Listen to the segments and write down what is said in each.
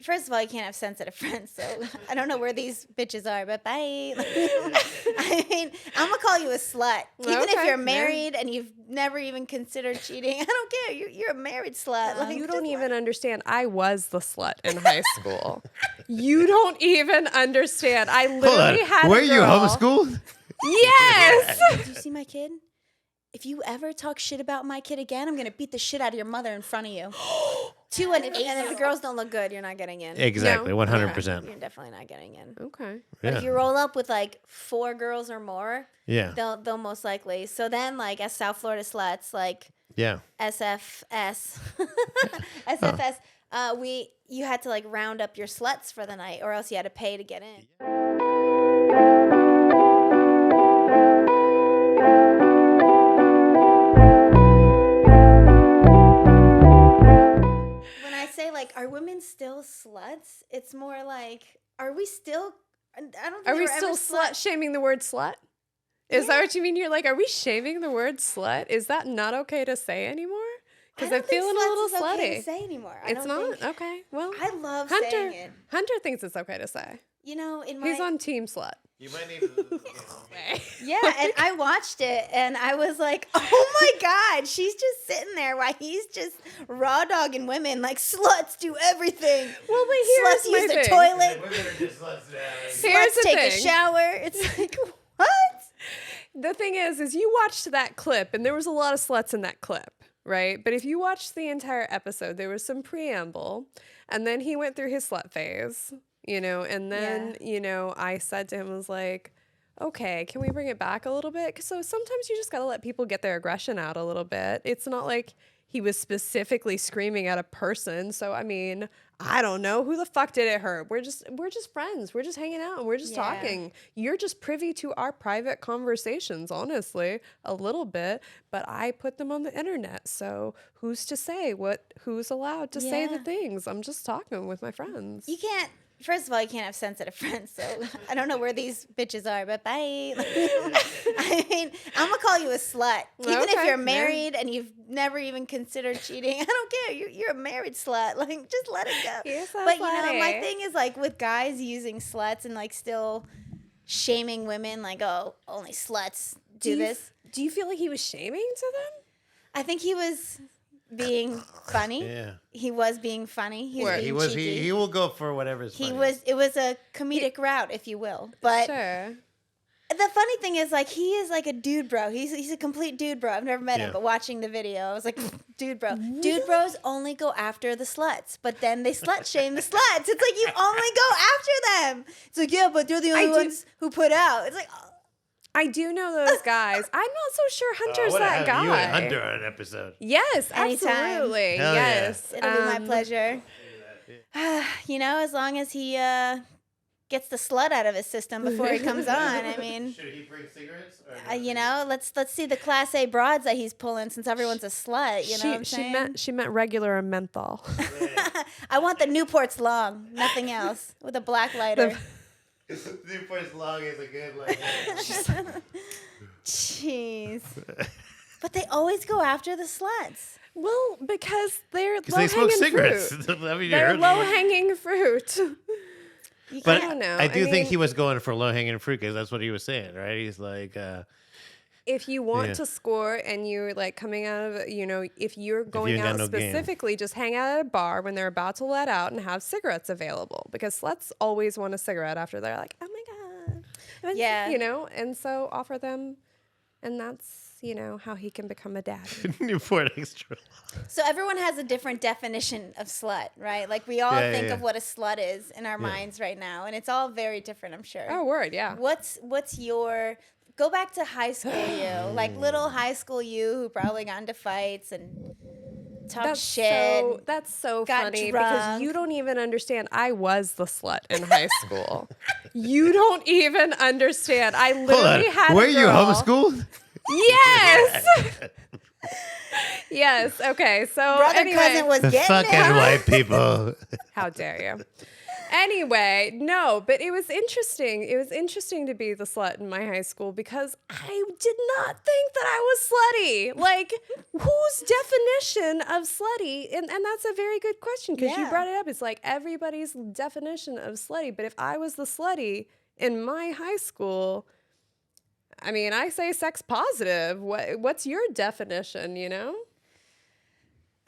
First of all, you can't have sensitive friends, so I don't know where these bitches are, but bye. I mean, I'm going to call you a slut. Even if you're married and you've never even considered cheating, I don't care. You're a married slut. You don't even understand. I was the slut in high school. You don't even understand. I literally had Were a girl. you homeschooled? Yes. Did you see my kid? If you ever talk shit about my kid again, I'm going to beat the shit out of your mother in front of you. 2 and 8. And if the girls don't look good, you're not getting in. Exactly, No. 100%. You're definitely not getting in. Okay. But if you roll up with like 4 girls or more, Yeah. they'll most likely. So then, like, as South Florida sluts, like Yeah. SFS, SFS, you had to like round up your sluts for the night, or else you had to pay to get in. When I say like, are women still sluts? It's more like, are we still? I don't. Think Are we were still ever slut shaming the word slut? Is that what you mean? You're like, are we shaming the word slut? Is that not okay to say anymore? Because I'm feeling a little slutty. Okay to say anymore. It's not? Okay. Well, I love Hunter, saying it. Hunter thinks it's okay to say. You know, in my He's on team slut. You might need to. yeah, and I watched it, and I was like, oh my god, she's just sitting there while he's just raw dogging women like sluts do everything. Well, but Sluts here's my use thing. the toilet. Women are just sluts now. Here's Sluts the take a thing. shower. It's like, what? The thing is you watched that clip, and there was a lot of sluts in that clip, right? But if you watched the entire episode, there was some preamble, and then he went through his slut phase, and then, I said to him, I was like, okay, can we bring it back a little bit? So sometimes you just got to let people get their aggression out a little bit. It's not like he was specifically screaming at a person. So, I mean, I don't know. Who the fuck did it hurt? We're just friends. We're just hanging out and we're just talking. You're just privy to our private conversations, honestly, a little bit. But I put them on the internet. So who's to say who's allowed to say the things? I'm just talking with my friends. You can't. First of all, you can't have sensitive friends, so I don't know where these bitches are, but bye. I mean, I'm going to call you a slut. Even if you're married and you've never even considered cheating, I don't care. You're a married slut. Like, just let it go. You're so But, slutty. my thing is, like, with guys using sluts and, like, still shaming women, like, oh, only sluts do this. Do you feel like he was shaming to them? I think he was being funny. Yeah. He was being funny. He was being cheeky. He will go for whatever's funny. It was a comedic route, if you will. But Sure. the funny thing is, like, he is like a dude bro. He's a complete dude bro. I've never met him, but watching the video, I was like, dude bro. Dude bros only go after the sluts, but then they slut shame the sluts. It's like, you only go after them. It's like, yeah, but they're the only ones who put out. It's like, oh. I do know those guys. I'm not so sure Hunter's that guy. You and Hunter on an episode. Yes, Anytime. absolutely. Hell yes. It'll be my pleasure. As long as he gets the slut out of his system before he comes on. I mean, Should he bring cigarettes? Or let's see the Class A broads that he's pulling since everyone's a slut. You know what I'm saying? She meant regular and menthol. I want the Newports long, nothing else, with a black lighter. Newport's long is a good like. Jeez. But they always go after the sluts. Well, because they're They smoke low-hanging cigarettes. fruit. I mean, They're low-hanging fruit. But I don't know. I do think mean, he was going for low-hanging fruit because that's what he was saying, right? He's like, if you want to score and you're like coming out of, if you're going ain't got out no game. specifically, just hang out at a bar when they're about to let out and have cigarettes available, because sluts always want a cigarette after they're like, oh my God. Yeah. And so offer them, and that's, how he can become a dad. Newport Extra. So everyone has a different definition of slut, right? Like, we all think of what a slut is in our minds right now, and it's all very different, I'm sure. Oh, word, yeah. What's your... Go back to high school you, like little high school you who probably got into fights and talked shit. That's so got funny drunk. because you don't even understand. I was the slut in high school. You don't even understand. I literally had Were a you girl. homeschooled? Yes. Yes. Okay. So Brother anyway, cousin was getting Fucking it. white people. how dare you? Anyway, no, but it was interesting. It was interesting to be the slut in my high school because I did not think that I was slutty. Like, whose definition of slutty? And that's a very good question because you brought it up. It's like everybody's definition of slutty. But if I was the slutty in my high school, I mean, I say sex positive. What's your definition, you know?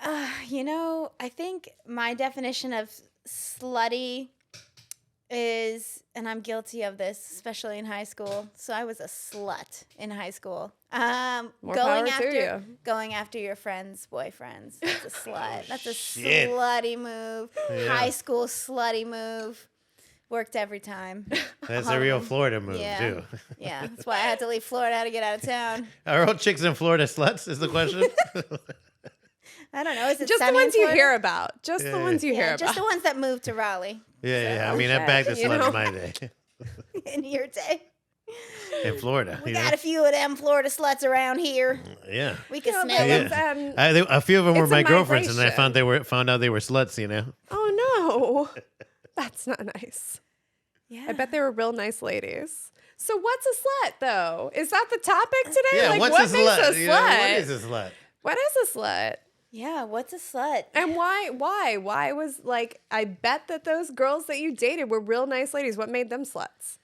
I think my definition of slutty is, and I'm guilty of this, especially in high school. So I was a slut in high school. More power to you. Going after your friends' boyfriends. That's a slut. That's a Shit. slutty move. Yeah. High school slutty move. Worked every time. That's a real Florida move, too. Yeah, that's why I had to leave Florida to get out of town. Are all chicks in Florida sluts, is the question? I don't know. Is it Just the sunny in ones you Florida? hear about. Just the ones you hear about. Just the ones that moved to Raleigh Yeah. I mean, I bagged the You slut know? in my day. in your day. In Florida. We you know? got a few of them Florida sluts around here. Yeah. We can Yeah, smell but them. it's, A few of them were It's a my girlfriends, and I migration. found out they were sluts, you know? Oh, no. That's not nice. Yeah. I bet they were real nice ladies. So what's a slut, though? Is that the topic today? Yeah, like, what's what a makes slut? a You know, slut? what is a slut? What is a slut? Yeah, what's a slut? And why? Why was, like, I bet that those girls that you dated were real nice ladies. What made them sluts?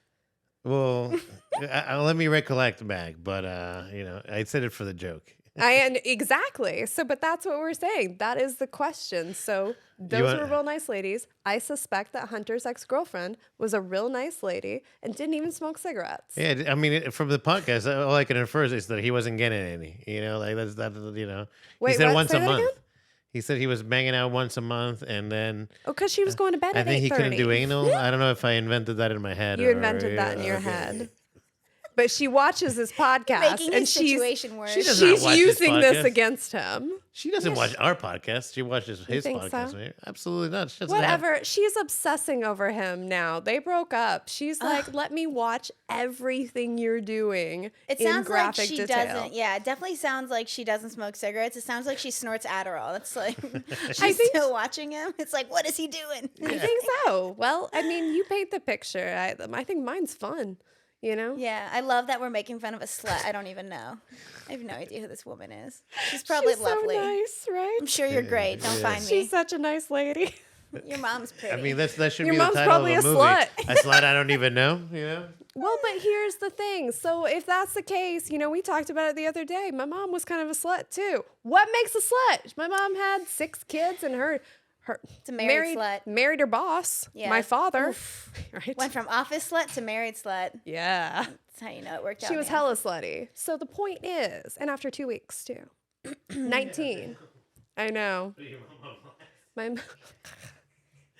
Well, let me recollect back, but, I said it for the joke. Exactly. So, but that's what we're saying. That is the question. So those were real nice ladies. I suspect that Hunter's ex-girlfriend was a real nice lady and didn't even smoke cigarettes. Yeah, I mean, from the podcast, all I can infer is that he wasn't getting any. You know, like that's that. You know, Wait, he said what? once Say a that month. again? He said he was banging out once a month, and then Oh, because she was going to bed I at 8:30. think he couldn't do anal. I don't know if I invented that in my head. You invented that in your head. But she watches this podcast Making and his situation worse. She does not she's watch this using this podcast. against him. She doesn't watch our podcast. She watches his think podcast. so? Right? Absolutely not. She doesn't have- Whatever. She's obsessing over him now. They broke up. She's like, let me watch everything you're doing It in sounds like graphic she detail. doesn't. Yeah, it definitely sounds like she doesn't smoke cigarettes. It sounds like she snorts Adderall. It's like I she's think- still watching him. It's like, what is he doing? I think so. Well, I mean, you paint the picture. I think mine's fun, you know? Yeah, I love that we're making fun of a slut. I don't even know. I have no idea who this woman is. She's probably She's lovely. so nice, right? I'm sure you're great. Don't find me. She's such a nice lady. Your mom's pretty. I mean, that should Your be the mom's title probably of a a movie. slut. A slut I don't even know. You know. Well, but here's the thing. So if that's the case, you know, we talked about it the other day. My mom was kind of a slut too. What makes a slut? My mom had 6 kids and her It's a married slut. Married her boss, Yeah. my father. Right? Went from office slut to married slut. Yeah. That's how you know it worked out. She was man. hella slutty. So the point is, and after 2 weeks too, 19. I know. My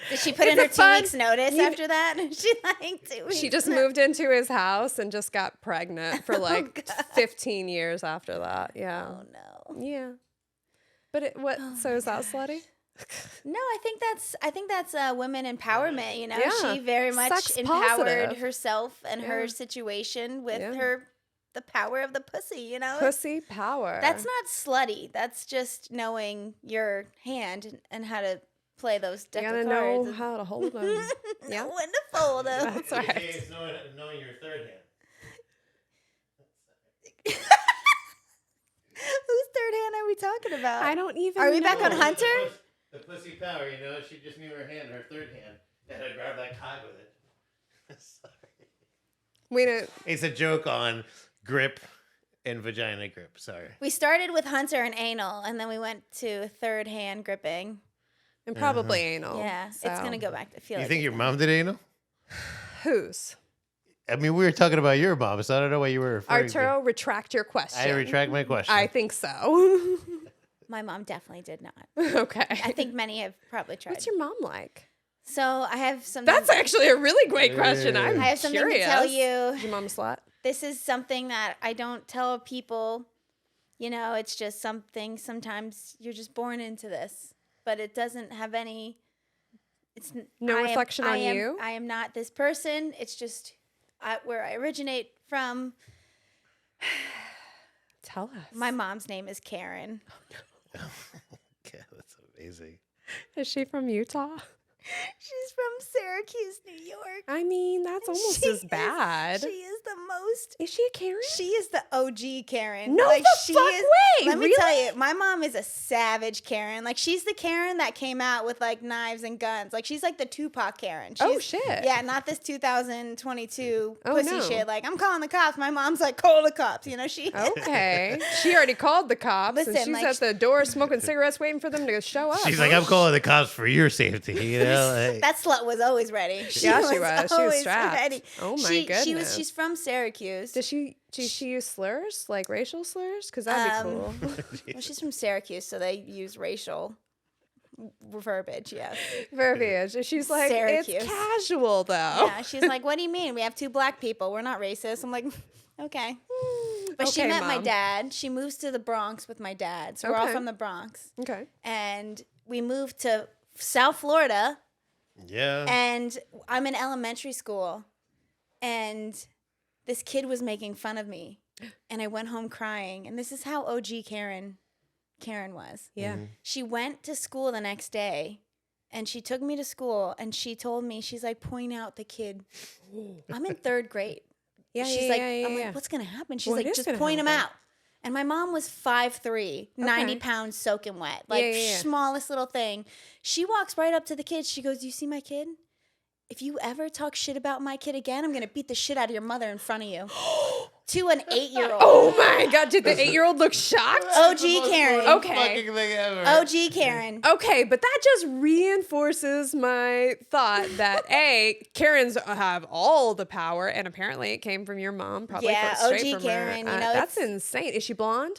Did she put in It's her a 2 fun- weeks notice after that? She like 2 weeks. she just moved into his house and just got pregnant for like 15 years after that. Yeah. Oh no. Yeah. But so is that slutty? No, I think that's women empowerment. You know, Yeah. she very much Sex empowered positive. herself and Yeah. her situation with Yeah. the power of the pussy. You know, Pussy power. that's not slutty. That's just knowing your hand and how to play those You deck gotta of know cards. how to hold them. Yeah. Know when to fold them. That's right. It's knowing your third hand. Whose third hand are we talking about? I don't even Are we know. back on Hunter? The pussy power, you know, she just knew her hand, her third hand, and I grabbed that cog with it. Sorry. We don't. It's a joke on grip and vagina grip. Sorry. We started with Hunter and anal, and then we went to third hand gripping. And probably anal. Yeah, it's so. gonna go back. I feel You like think it's your gonna- mom did anal? Whose? I mean, we were talking about your mom, so I don't know what you were referring Arturo, retract your to. question. I retract my question. I think so. My mom definitely did not. Okay. I think many have probably tried. What's your mom like? So I have something. That's actually a really great question. I'm I have something curious. to tell you. Is your mom a slut? This is something that I don't tell people. You know, it's just something. Sometimes you're just born into this, but it doesn't have any. It's No reflection on am, you? I am not this person. It's just where I originate from. Tell us. My mom's name is Karen. Yeah, that's amazing. Is she from Utah? She's from Syracuse, New York. I mean, that's almost as bad. She is the most. Is she a Karen? She is the OG Karen. No, the fuck way. Let me Really? tell you, my mom is a savage Karen. Like, she's the Karen that came out with like knives and guns. Like, she's like the Tupac Karen. Oh, shit. Yeah, not this 2022 Oh, pussy no. shit. Like, I'm calling the cops. My mom's like, call the cops. You know, she. Okay. She already called the cops, and Listen, she's like, at the door smoking cigarettes waiting for them to show up. She's like, I'm calling the cops for your safety. You know, like, That slut was always ready. Yeah, she was. She was always strapped. ready. Oh, my goodness. She's from Syracuse. Does she use slurs, like racial slurs? Because that'd be cool. Well, she's from Syracuse, so they use racial verbiage. Yes. Verbiage. She's like, Syracuse. it's casual, though. Yeah. She's like, what do you mean? We have 2 black people. We're not racist. I'm like, okay. But she Okay, met my Mom. dad. She moves to the Bronx with my dad. So we're all Okay. from the Bronx. Okay. And we moved to South Florida. yeah. And I'm in elementary school. And this kid was making fun of me. And I went home crying. And this is how OG Karen was. Yeah. She went to school the next day. And she took me to school. And she told me, she's like, point out the kid. I'm in 3rd grade. Yeah, She's yeah, like, yeah, I'm yeah. like, what's going to happen? She's What like, is just gonna point him happen? out. And my mom was 5'3", 90 Okay. pounds soaking wet. Like, yeah. smallest little thing. She walks right up to the kid. She goes, you see my kid? If you ever talk shit about my kid again, I'm going to beat the shit out of your mother in front of you. To an 8-year-old. Oh, my God. Did the 8-year-old look shocked? OG Karen. Okay. Fucking thing ever. OG Karen. Okay, but that just reinforces my thought that Karens have all the power, and apparently it came from your mom, probably Yeah, straight OG from her. Karen, you know, that's it's- insane. Is she blonde?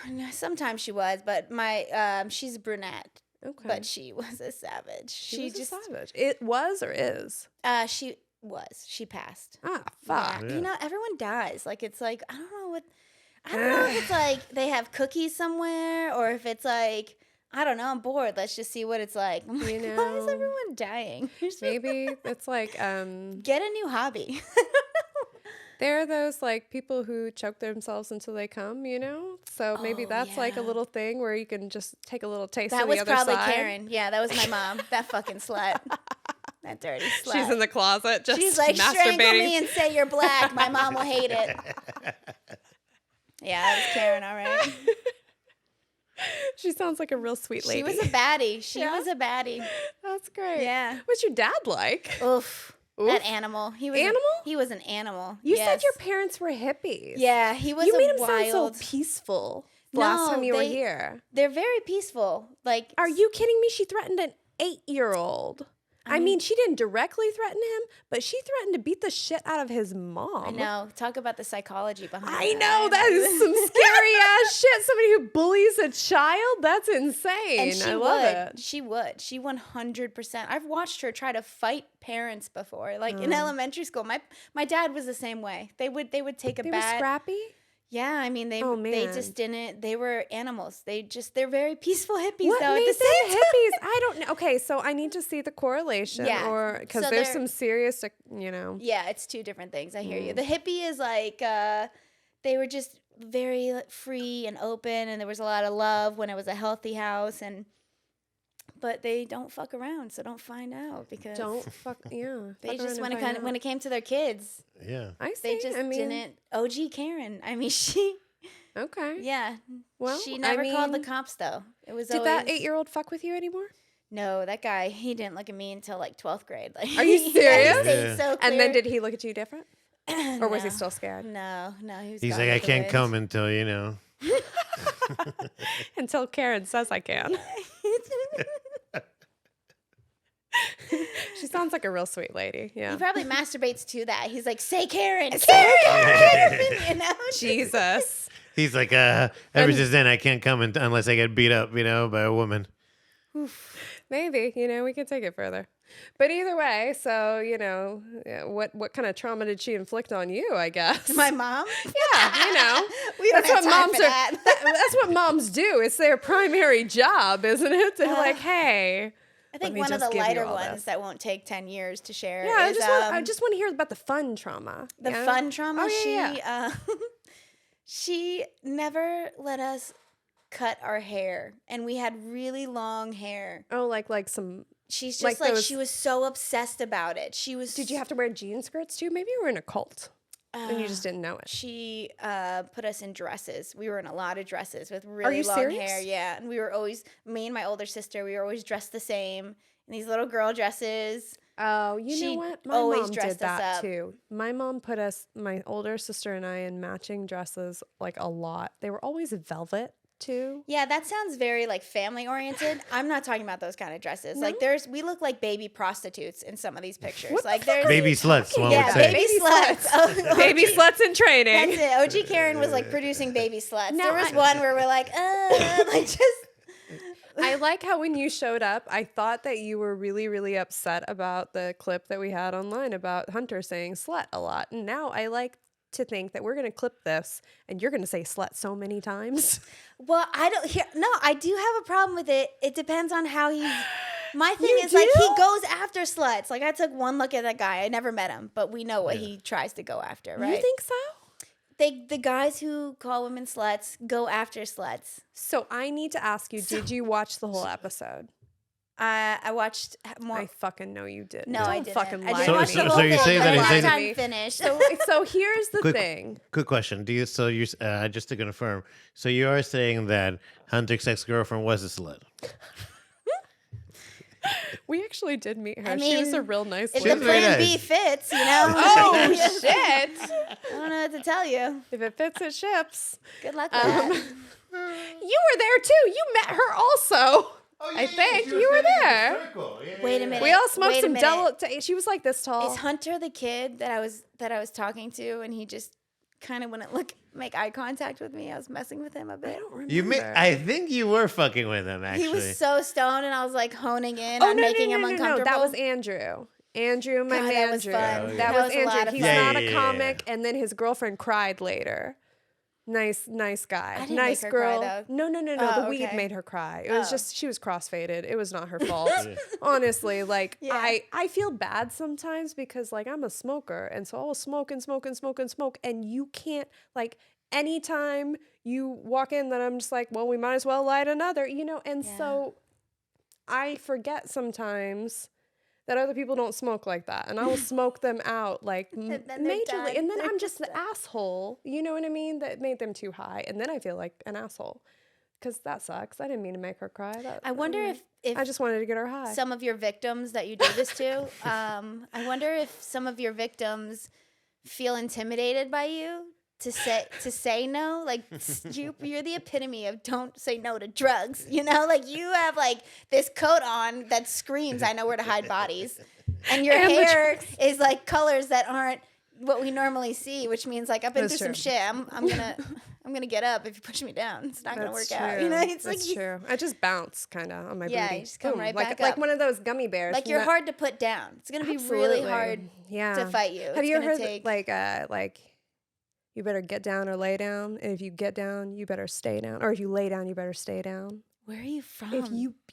No, sometimes she was, but my she's a brunette. Okay, But she was a savage. she was a savage. It was or is? She was. She passed. Ah, fuck. Yeah. You know, everyone dies. Like, it's like, I don't know if it's like they have cookies somewhere or if it's like, I don't know, I'm bored. Let's just see what it's like. I'm like, You why is know, everyone dying? Maybe it's like Get a new hobby. there are those like people who choke themselves until they come, you know? So maybe Oh, that's like a yeah. little thing where you can just take a little taste That of was the other probably side. Karen. Yeah, that was my mom. That fucking slut. That dirty slut. She's in the closet just She's like, masturbating. strangle me and say you're black. My mom will hate it. Yeah, that was Karen, all right. She sounds like a real sweet lady. She was a baddie. She Yeah? was a baddie. That's great. Yeah. What's your dad like? Oof. Oof. That animal. He was Animal? He was an animal. You said Yes. your parents were hippies. Yeah, he was You a made him wild. sound so peaceful last No, time you were they- here. They're very peaceful. Like, Are you kidding me? She threatened an 8-year-old. I mean, she didn't directly threaten him, but she threatened to beat the shit out of his mom. I know. Talk about the psychology behind I know, that is some scary ass shit. Somebody who bullies a child? That's insane. And she I love would. it. She would. She 100%. I've watched her try to fight parents before. Like in elementary school, my dad was the same way. They would take a They were bat. scrappy? Yeah, I mean they Oh, they man. just didn't. They were animals. They're very peaceful hippies What though. made At the them same time. hippies? I don't know. Okay, so I need to see the correlation, Yeah. or because So there's they're- some serious, you know. Yeah, it's 2 different things. I hear Mm. you. The hippie is like they were just very like, free and open, and there was a lot of love when it was a healthy house, but they don't fuck around, so don't find out because Don't fuck, yeah. they fuck just around and find out. when it came to their kids, Yeah. I see. they just I mean, didn't. OG Karen. I mean, she. Okay. Yeah. Well, she I never called the mean, cops though. It was Did always, that 8-year-old fuck with you anymore? No, that guy. He didn't look at me until like 12th grade. Like, Are you yeah, he serious? stayed Yeah. so And then clear. did he look at you different? Or was he No. still scared? No, he was. He's gone like, I with the can't wind. come until, you know. Until Karen says I can. She sounds like a real sweet lady. He Yeah. probably masturbates to that. He's like, say Karen, Karen, you know? Jesus. He's like, ever since then, I can't come unless I get beat up, you know, by a woman. Maybe, you know, we could take it further. But either way, so, you know, what kind of trauma did she inflict on you, I guess? My mom? Yeah, you know. We don't have time for that. That's what moms do. It's their primary job, isn't it? They're like, hey. I think me one of just the give you lighter all ones this. that won't take 10 years to share Yeah, is I just want to hear about the fun trauma. the yeah? fun trauma. Oh, yeah, She never let us cut our hair, and we had really long hair. Oh, like some she's Like just like, those- she was so obsessed about it. She was. Did you have to wear jean skirts too? Maybe you were in a cult and you just didn't know it. She put us in dresses. We were in a lot of dresses with really you long serious? hair. Yeah, and we were always, me and my older sister, we were always dressed the same in these little girl dresses. Oh, you She know what? My always mom dressed did us that up. too. My mom put us, my older sister and I, in matching dresses like a lot. They were always velvet too. Yeah, that sounds very like family oriented. I'm not talking about those kind of dresses. No? Like we look like baby prostitutes in some of these pictures. What the like fuck there's are Baby sluts, one yeah, would say. baby sluts. Oh, Baby OG sluts in training. That's it. OG Karen was like producing baby sluts. No, there was I- one where we're like just I like how when you showed up, I thought that you were really, really upset about the clip that we had online about Hunter saying slut a lot. And now I like to think that we're going to clip this and you're going to say slut so many times. Well, I do have a problem with it. It depends on how he's. My thing You is like do? he goes after sluts. Like I took one look at that guy. I never met him, but we know what he tries to go after, right? You think so? The guys who call women sluts go after sluts. So I need to ask you, did you watch the whole episode? I watched more. I fucking know you did. No, Don't I didn't. fucking I lie didn't to watch me. the so whole you're thing, saying but that I he's watched saying- time finished. So here's the Quick- thing. Quick question. Do you just to confirm? So you are saying that Hunter's ex-girlfriend was a slut? We actually did meet her. I She was a mean, real nice If She the was lady. very plan B nice. fits, you know. Oh shit! I don't know what to tell you. If it fits, it ships. Good luck with that. You were there too. You met her also. I think you were there. Wait a minute. We all smoked Wait a some minute. Delta. She was like this tall. Is Hunter the kid that I was talking to, and he just kind of wouldn't make eye contact with me? I was messing with him a I bit. don't remember. You may, I think you were fucking with him, actually. He was so stoned, and I was like honing in Oh on no, making no, him no, no, uncomfortable. no. That was Andrew. Andrew, my God, man. that was fun. That That was was a lot Andrew. of He's fun. not a Yeah. comic, and then his girlfriend cried later. Nice guy. I didn't nice make her cry, girl. though. No. Oh, The weed okay. made her cry. It was Oh. just she was crossfaded. It was not her fault. Honestly, like Yeah. I feel bad sometimes because like I'm a smoker, and so I'll smoke and smoke and smoke and smoke, and you can't like anytime you walk in, then I'm just like, well, we might as well light another, you know. And Yeah. so I forget sometimes that other people don't smoke like that, and I will smoke them out like And then they're majorly, done. and then They're I'm just the done. asshole. You know what I mean? That made them too high, and then I feel like an asshole because that sucks. I didn't mean to make her cry. I wonder if I just wanted to get her high. some of your victims that you do this to, I wonder if some of your victims feel intimidated by you to say no. Like you're the epitome of don't say no to drugs. You know, like you have like this coat on that screams, "I know where to hide bodies," and your And the hair is like colors that aren't what we normally see, which means like I've been That's through some true. shit. I'm gonna get up if you push me down. It's not gonna work That's out. true. You know, it's That's like true. I just bounce kind of on my Yeah, booty. you just come Boom. right like, back like up. one of those gummy bears. like from you're that- hard to put down. It's gonna be really Absolutely. hard Yeah. to fight you. Have It's you ever gonna heard take- like you better get down or lay down, and if you get down, you better stay down, or if you lay down, you better stay down. Where are you from?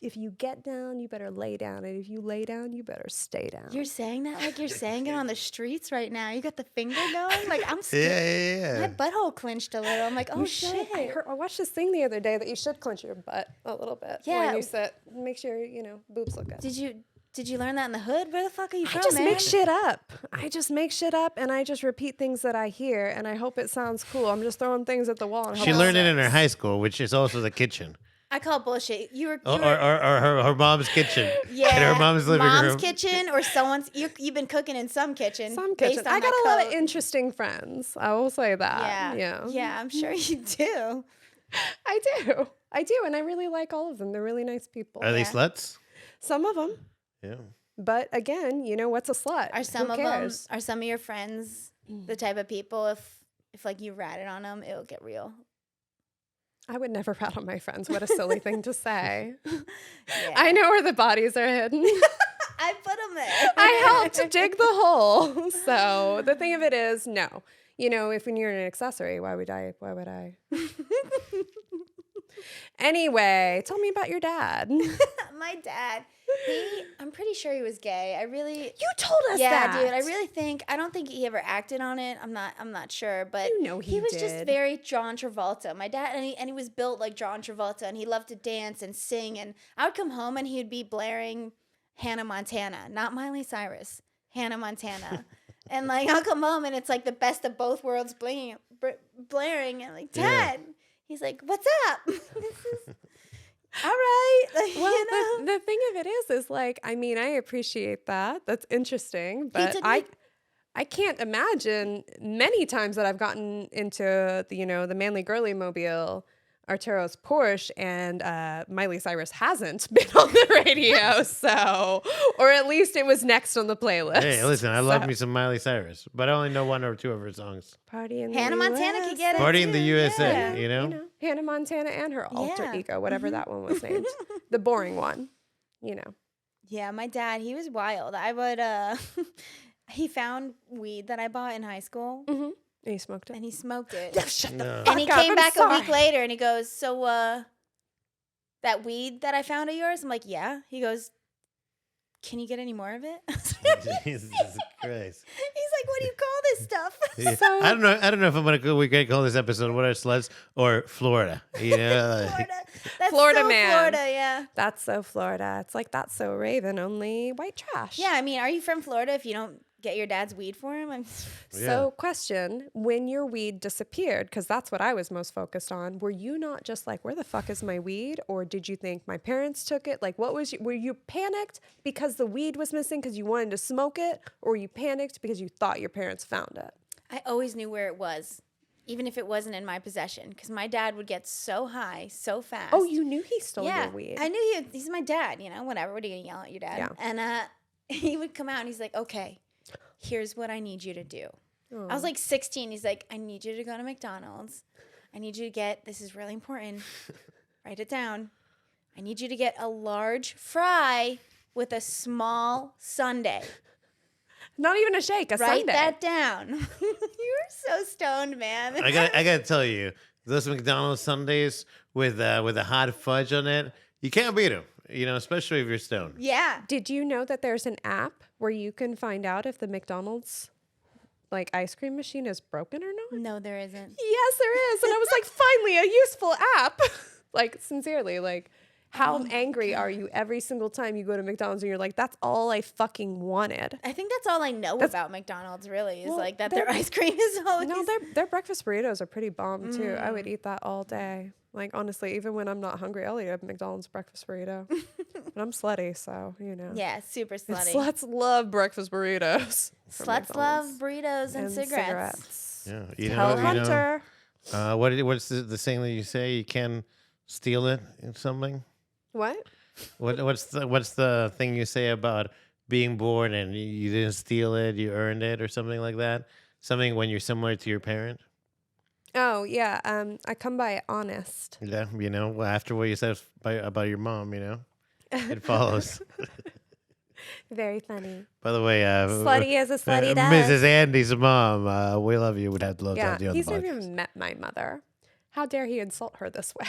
If you get down, you better lay down, and if you lay down, you better stay down. You're saying that like you're saying it on the streets right now. You got the finger going. Like I'm Yeah, scared. yeah, yeah. My butthole clenched a little. I'm like, oh You should. shit. I watched this thing the other day that you should clench your butt a little bit Yeah. when you sit. Make sure boobs look good. Did you learn that in the hood? Where the fuck are you I from, just man? make shit up. And I just repeat things that I hear, and I hope it sounds cool. I'm just throwing things at the wall. And She hope learned it in sticks. her high school, which is also the kitchen. I call it bullshit. You were Or her mom's kitchen. yeah, In her mom's living room. kitchen or someone's. You've been cooking in some kitchen. Some based kitchen. on I got that a lot of coat. interesting friends. I will say that. Yeah. I'm sure you do. I do, and I really like all of them. They're really nice people. Are they Yeah. sluts? Some of them, Yeah. but again, what's a slut? Are some Who of them? cares? Are some of your friends the type of people if like you ratted on them, it'll get real? I would never rat on my friends. What a silly thing to say. Yeah. I know where the bodies are hidden. I put them there. I helped dig the hole. So the thing of it is, no. If when you're an accessory, why would I? Anyway, tell me about your dad. My dad, I'm pretty sure he was gay. You told us Yeah, that. dude. I don't think he ever acted on it. I'm not sure, but he was just did. very John Travolta. My dad, and he was built like John Travolta, and he loved to dance and sing. And I would come home and he would be blaring Hannah Montana, not Miley Cyrus, Hannah Montana. And like I'll come home and it's like the best of both worlds blaring. And like, Dad, he's like, what's up? This is all right. Like, Well, you know? the thing of it is like, I mean, I appreciate that. That's interesting, but I can't imagine many times that I've gotten into the manly girly mobile, Arturo's Porsche, and Miley Cyrus hasn't been on the radio, so, or at least it was next on the playlist. Hey, listen, I love me some Miley Cyrus, but I only know one or two of her songs. Party in Hannah the Montana USA. could get it. Party in the too, USA, yeah. you know? Hannah Montana and her alter Yeah. ego, whatever that one was named. The boring one, Yeah, my dad, he was wild. I would, he found weed that I bought in high school Mm-hmm. And you smoked it? and he smoked it. Shut the No. fuck And he up, came I'm back a sorry. week later and he goes, so, that weed that I found of yours? I'm like, yeah. He goes, can you get any more of it? Jesus Christ. He's like, what do you call this stuff? Yeah. I don't know if we can call this episode "What Are Sluts" or Florida. You know, like, Florida. That's Florida so man. Florida, yeah. That's so Florida. It's like, that's so Raven, only white trash. Yeah, I mean, are you from Florida if you don't get your dad's weed for him? So, question, when your weed disappeared, because that's what I was most focused on, were you not just like, where the fuck is my weed? Or did you think my parents took it? Like, were you panicked because the weed was missing because you wanted to smoke it? Or were you panicked because you thought your parents found it? I always knew where it was, even if it wasn't in my possession, because my dad would get so high so fast. Oh, you knew he stole yeah, your weed. I knew he's my dad, whatever. What are you going to yell at your dad? Yeah. And he would come out and he's like, okay, here's what I need you to do. Oh. I was like 16. He's like, I need you to go to McDonald's. I need you to get, this is really important. Write it down. I need you to get a large fry with a small sundae. Not even a shake, a Write sundae. that down. You're so stoned, man. I gotta tell you, those McDonald's Sundays with a hot fudge on it, you can't beat them. Especially if you're stoned. Yeah. Did you know that there's an app where you can find out if the McDonald's ice cream machine is broken or not? No, there isn't. Yes, there is. And I was like, finally, a useful app. Sincerely, how angry are you every single time you go to McDonald's and you're like, that's all I fucking wanted? I think that's all I know about McDonald's, really, is Well, that their ice cream is always. No, their breakfast burritos are pretty bomb too. I would eat that all day. Honestly, even when I'm not hungry, I'll eat a McDonald's breakfast burrito. But I'm slutty, so Yeah, super And slutty. sluts love breakfast burritos. from Sluts love McDonald's. burritos and cigarettes. Yeah, Tell Hunter. What's the saying that you say? You can steal it in something. What? What's the thing you say about being born and you didn't steal it, you earned it, or something like that? Something when you're similar to your parent. Oh yeah. I come by it honest. Yeah, after what you said about your mom, it follows. Very funny. By the way, Slutty as a slutty does. Mrs. Andy's mom, we love you. We'd have to love to Yeah, have you on the he's never podcast. even met my mother. How dare he insult her this way?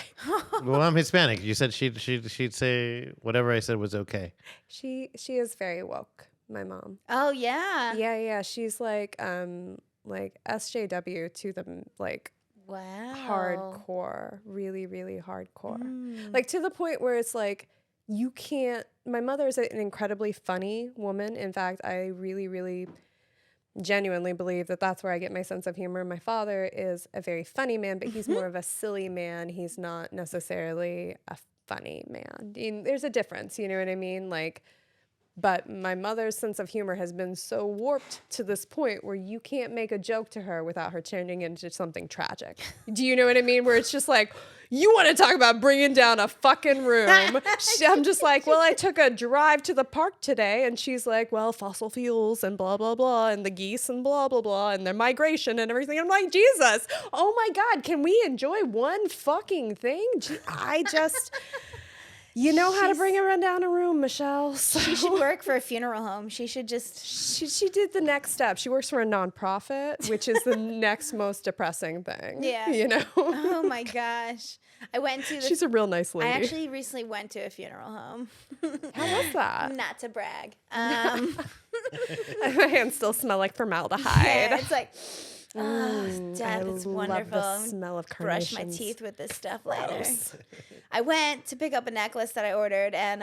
Well, I'm Hispanic. You said she'd say whatever I said was okay. She is very woke. My mom. Oh, yeah. Yeah. She's like SJW to the Wow. hardcore, really, really hardcore. Mm. To the point where it's you can't. My mother is an incredibly funny woman. In fact, I really, really genuinely believe that that's where I get my sense of humor. My father is a very funny man, but he's more of a silly man. He's not necessarily a funny man. There's a difference, you know what I mean? But my mother's sense of humor has been so warped to this point where you can't make a joke to her without her turning into something tragic. Do you know what I mean? Where it's just you want to talk about bringing down a fucking room. I'm just well, I took a drive to the park today. And she's like, well, fossil fuels and blah, blah, blah, and the geese and blah, blah, blah, and their migration and everything. I'm like, Jesus, oh my God, can we enjoy one fucking thing? I just... You know how to bring her down a room, Michelle. So. She should work for a funeral home. She should just. She did the next step. She works for a nonprofit, which is the next most depressing thing. Yeah. Oh my gosh. I went to. She's a real nice lady. I actually recently went to a funeral home. How was that? Not to brag. My hands still smell like formaldehyde. Yeah, it's death is wonderful. Love the smell of Brush carnations. my teeth with this stuff later. I went to pick up a necklace that I ordered, and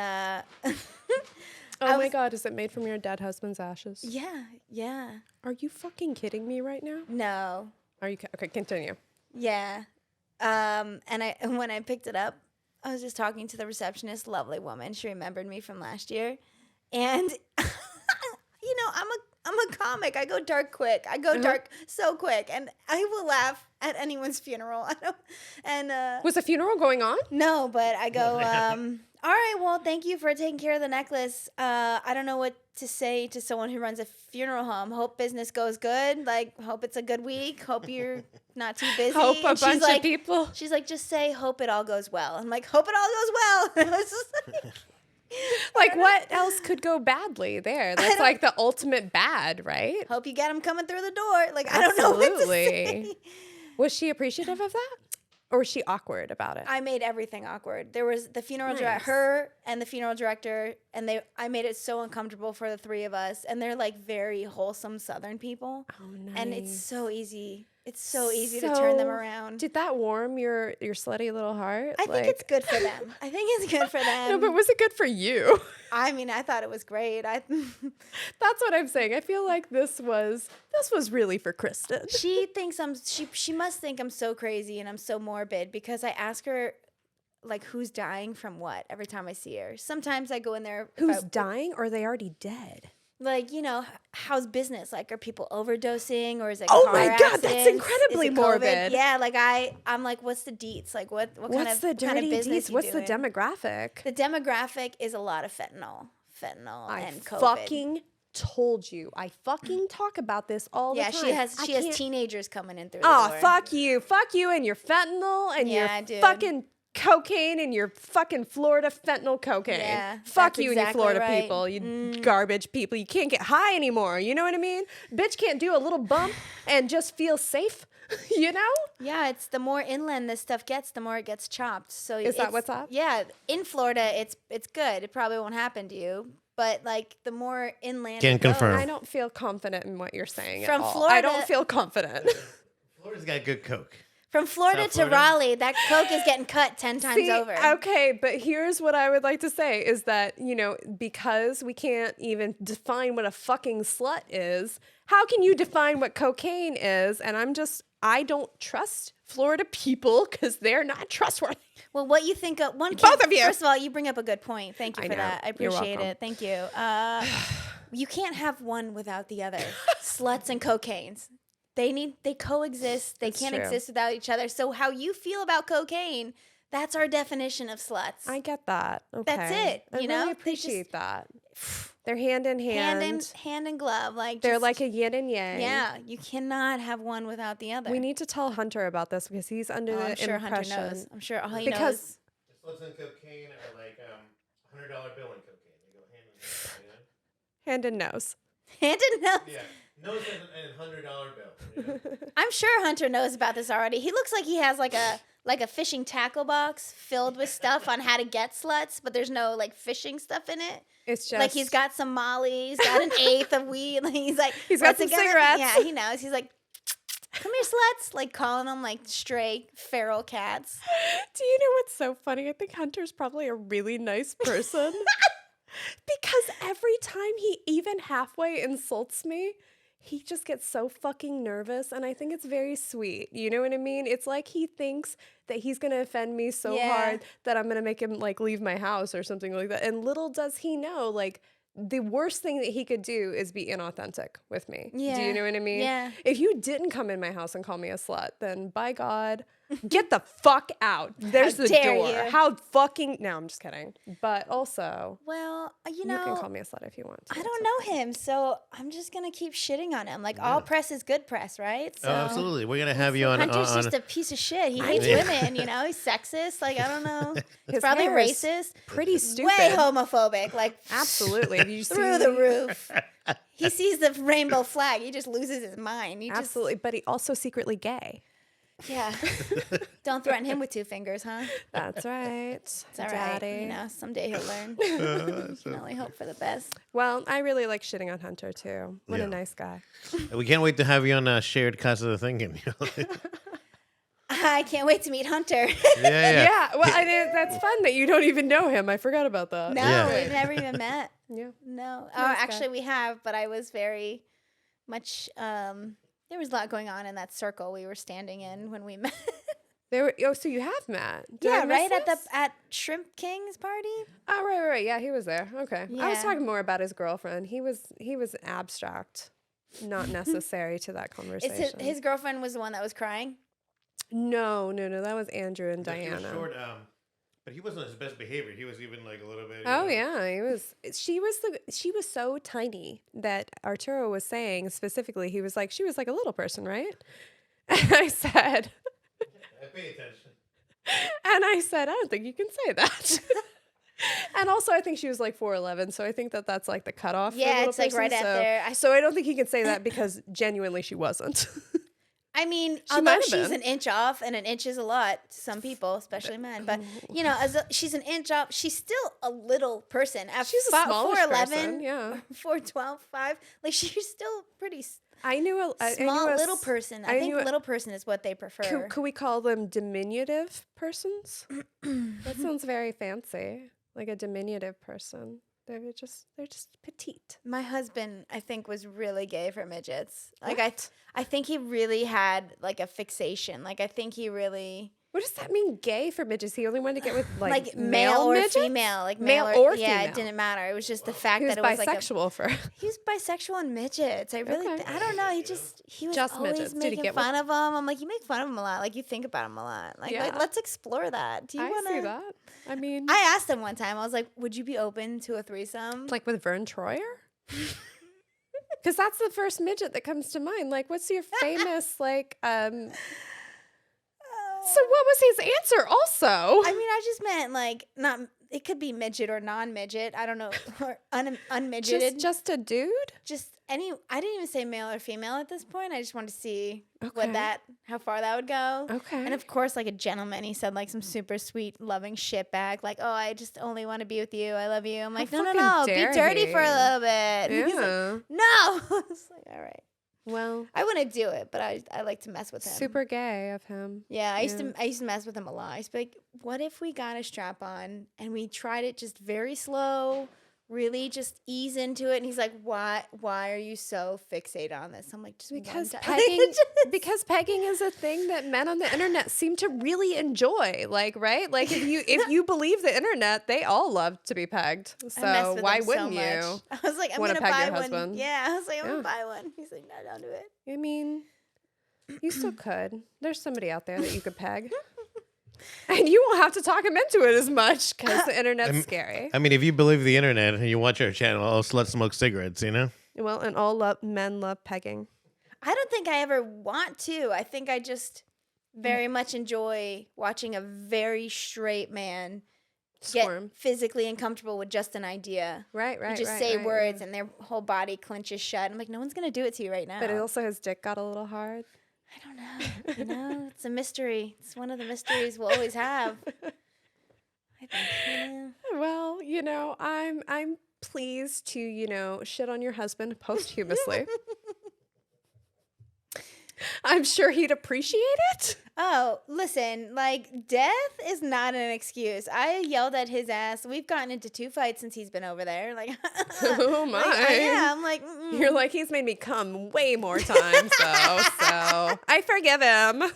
Oh my God, is it made from your dead husband's ashes? Yeah. Are you fucking kidding me right now? No. Are you okay? Continue. Yeah. And when I picked it up, I was just talking to the receptionist, lovely woman. She remembered me from last year. And you know, I'm a comic. I go dark quick. I go dark so quick, and I will laugh at anyone's funeral. Was a funeral going on? No, but I go, all right, well, thank you for taking care of the necklace. I don't know what to say to someone who runs a funeral home. Hope business goes good. Like, hope it's a good week. Hope you're not too busy. Hope a bunch of people. She's like, just say, hope it all goes well. I'm like, hope it all goes well. And I was just like, what else could go badly there? That's like the ultimate bad, right? hope you get them coming through the door. Like, I don't know what to say. Was she appreciative of that? Or was she awkward about it? I made everything awkward. There was the funeral director, her and the funeral director, and I made it so uncomfortable for the three of us. And they're like very wholesome Southern people. Oh, nice. And it's so easy. It's so easy to turn them around. Did that warm your slutty little heart? I think it's good for them. I think it's good for them. No, but was it good for you? I mean, I thought it was great. That's what I'm saying. I feel like this was really for Kristen. She thinks she must think I'm so crazy and I'm so morbid because I ask her like who's dying from what every time I see her. Sometimes I go in there. Who's dying, or are they already dead? Like, you know, how's business? Like, are people overdosing, or is it Oh car my God, accidents? that's incredibly Is it morbid. COVID? Yeah, like I'm like, what's the deets? Like, what kind What's of the what kind of dirty business deets? you What's doing? the demographic? The demographic is a lot of fentanyl I and COVID. fucking told you. I fucking talk about this all the time. Yeah, she has teenagers coming in through the Oh, door. fuck you and your fentanyl and Yeah, your dude. fucking cocaine and your fucking Florida fentanyl cocaine. Yeah, Fuck that's you and your exactly Florida right. people, you garbage people. You can't get high anymore. You know what I mean? Bitch can't do a little bump and just feel safe. You know? Yeah, it's the more inland this stuff gets, the more it gets chopped. So Is that what's up? Yeah, in Florida, it's good. It probably won't happen to you, but like the more inland, Can it goes- confirm. I don't feel confident in what you're saying From at all. Florida- I don't feel confident. Florida's got good coke. From Florida South to Florida? Raleigh, that coke is getting cut 10 times See, over. Okay, but here's what I would like to say is that, you know, because we can't even define what a fucking slut is, how can you define what cocaine is? And I don't trust Florida people because they're not trustworthy. Well, what you think of one? Both of you. First of all, you bring up a good point. Thank you I for know. that. I You're appreciate welcome. it. Thank you. You can't have one without the other. Sluts and cocaines. They coexist. They It's can't true. exist without each other. So how you feel about cocaine, that's our definition of sluts. I get that. Okay. That's it, I you know? really They just- appreciate that. They're hand in hand. hand in glove. Like They're just- like a yin and yang. yeah. You cannot have one without the other. We need to tell Hunter about this because he's under Oh, the I'm sure impression. Hunter knows. I'm sure all he Because- knows. Sluts and cocaine are like $100 bill and cocaine. They go hand in hand. You know? Hand and nose. Hand in nose. Yeah. Nose and $100 bill. You know? I'm sure Hunter knows about this already. He looks like he has like a fishing tackle box filled with stuff on how to get sluts, but there's no like fishing stuff in it. It's just Like he's got some Molly, he's got an eighth of weed. Like he's like He's got "What's it some gonna-" cigarettes. Yeah, he knows. He's like, come here, sluts. Like calling them like stray feral cats. Do you know what's so funny? I think Hunter's probably a really nice person. Because every time he even halfway insults me, he just gets so fucking nervous. And I think it's very sweet. You know what I mean? It's like he thinks that he's going to offend me so Yeah. hard that I'm going to make him like leave my house or something like that. And little does he know, like, the worst thing that he could do is be inauthentic with me. Do Yeah. you know what I mean? Yeah. If you didn't come in my house and call me a slut, then by God, get the fuck out. There's the dare door. you. How fucking... No, I'm just kidding. But also, Well, you you know, can call me a slut if you want to. I It's don't know him, so I'm just gonna keep shitting on him. Like all press is good press, right? So Oh, absolutely. We're gonna have you on. Hunter's on just a piece of shit. He hates Yeah. women, you know. He's sexist. Like I don't know. He's His probably hair is racist. pretty stupid. Way homophobic. Like Absolutely. Have you through seen- the roof. He sees the rainbow flag. He just loses his mind. He Absolutely. But he also secretly gay. Just, yeah. Don't threaten him with two fingers, huh? That's right. It's all right. Daddy. You know, someday he'll learn. You can only hope for the best. Well, I really like shitting on Hunter too. What Yeah. a nice guy. We can't wait to have you on a shared Casa the Thinking. I can't wait to meet Hunter. yeah. Yeah. Well, I mean, that's fun that you don't even know him. I forgot about that. No, Yeah. we've never even met. Yeah. No. Oh, Nice guy. actually, we have, but I was very much. There was a lot going on in that circle we were standing in when we met. They were. Oh, so you have met? Did I Yeah, miss right at this? at Shrimp King's party. Oh, right. Yeah, he was there. Okay. I was Yeah. talking more about his girlfriend. He was abstract, not necessary to that conversation. His girlfriend was the one that was crying. No. That was Andrew and But he was Diana. short, but he wasn't his best behavior. He was even like a little bit. Oh yeah, he was. She was so tiny that Arturo was saying specifically. He was like, she was like a little person, right? And I said, I pay attention. I don't think you can say that. And also, I think she was like 4'11", so I think that's like the cutoff. for a Yeah, little it's like person, right at so, there. So I don't think he can say that because genuinely she wasn't. I mean, She although might have she's been. an inch off, and an inch is a lot to some people, especially men. But she's an inch off. She's still a little person. She's a smallish person, yeah. 4'12", 5. Like she's still pretty I knew a small little person. I think knew a- little person is what they prefer. Could we call them diminutive persons? That sounds very fancy. Like a diminutive person. They're just petite. My husband, I think, was really gay for midgets. Like What? I think he really had like a fixation. Like I think he really What does that mean, gay for midgets? He only wanted to get with like male male or midgets? female, like Male male or yeah, female. it didn't matter. It was just the fact He was that it was like bisexual for. he was bisexual and midgets. I really, Okay. I don't know. He was Just always midgets. Did he making get fun of them. I'm like, you make fun of him a lot. Like you think about him a lot. Like, Yeah. let's explore that. Do you I want see to? that. I mean, I asked him one time. I was like, would you be open to a threesome? like with Vern Troyer? Because that's the first midget that comes to mind. Like, what's your famous, like, So what was his answer also? I mean, I just meant like not. It could be midget or non-midget. I don't know, or unmidgeted. Just a dude? Just any. I didn't even say male or female at this point. I just wanted to see Okay. how far that would go. Okay. And of course, like a gentleman, he said like some super sweet, loving shit back. Like, oh, I just only want to be with you. I love you. I'm like, no, fucking be dare dirty he. for a little bit. And he's like, Yeah. no. I was like, all right. Well, I wouldn't do it, but I like to mess with him. super gay of him. Yeah, I used to mess with him a lot. I used to be like, what if we got a strap on and we tried it just very slow, really just ease into it? And he's like, why are you so fixated on this? I'm like, just Because one time. pegging, because pegging is a thing that men on the internet seem to really enjoy. Like, right? Like if you believe the internet, they all love to be pegged. I messed So with why him so wouldn't much. you? I was like, I'm wanna gonna peg buy your one. husband? Yeah, I was like, I'm Yeah. gonna buy one. He's like, no, don't do it. I mean, you still could. There's somebody out there that you could peg. And you won't have to talk him into it as much because the internet's scary. I mean, if you believe the internet and you watch our channel, oh, sluts smoke cigarettes, you know? Well, and men love pegging. I don't think I ever want to. I think I just very much enjoy watching a very straight man Squirm. get physically uncomfortable with just an idea. Right. You just say words and their whole body clenches shut. I'm like, no one's gonna do it to you right now. But also his dick got a little hard. I don't know. You know, it's a mystery. It's one of the mysteries we'll always have. I think. Well, I'm pleased to, shit on your husband posthumously. I'm sure he'd appreciate it. Oh, listen, like death is not an excuse. I yelled at his ass. We've gotten into 2 fights since he's been over there. Like, Oh my. yeah, I'm like, mm-mm. You're like, he's made me come way more times though, so I forgive him.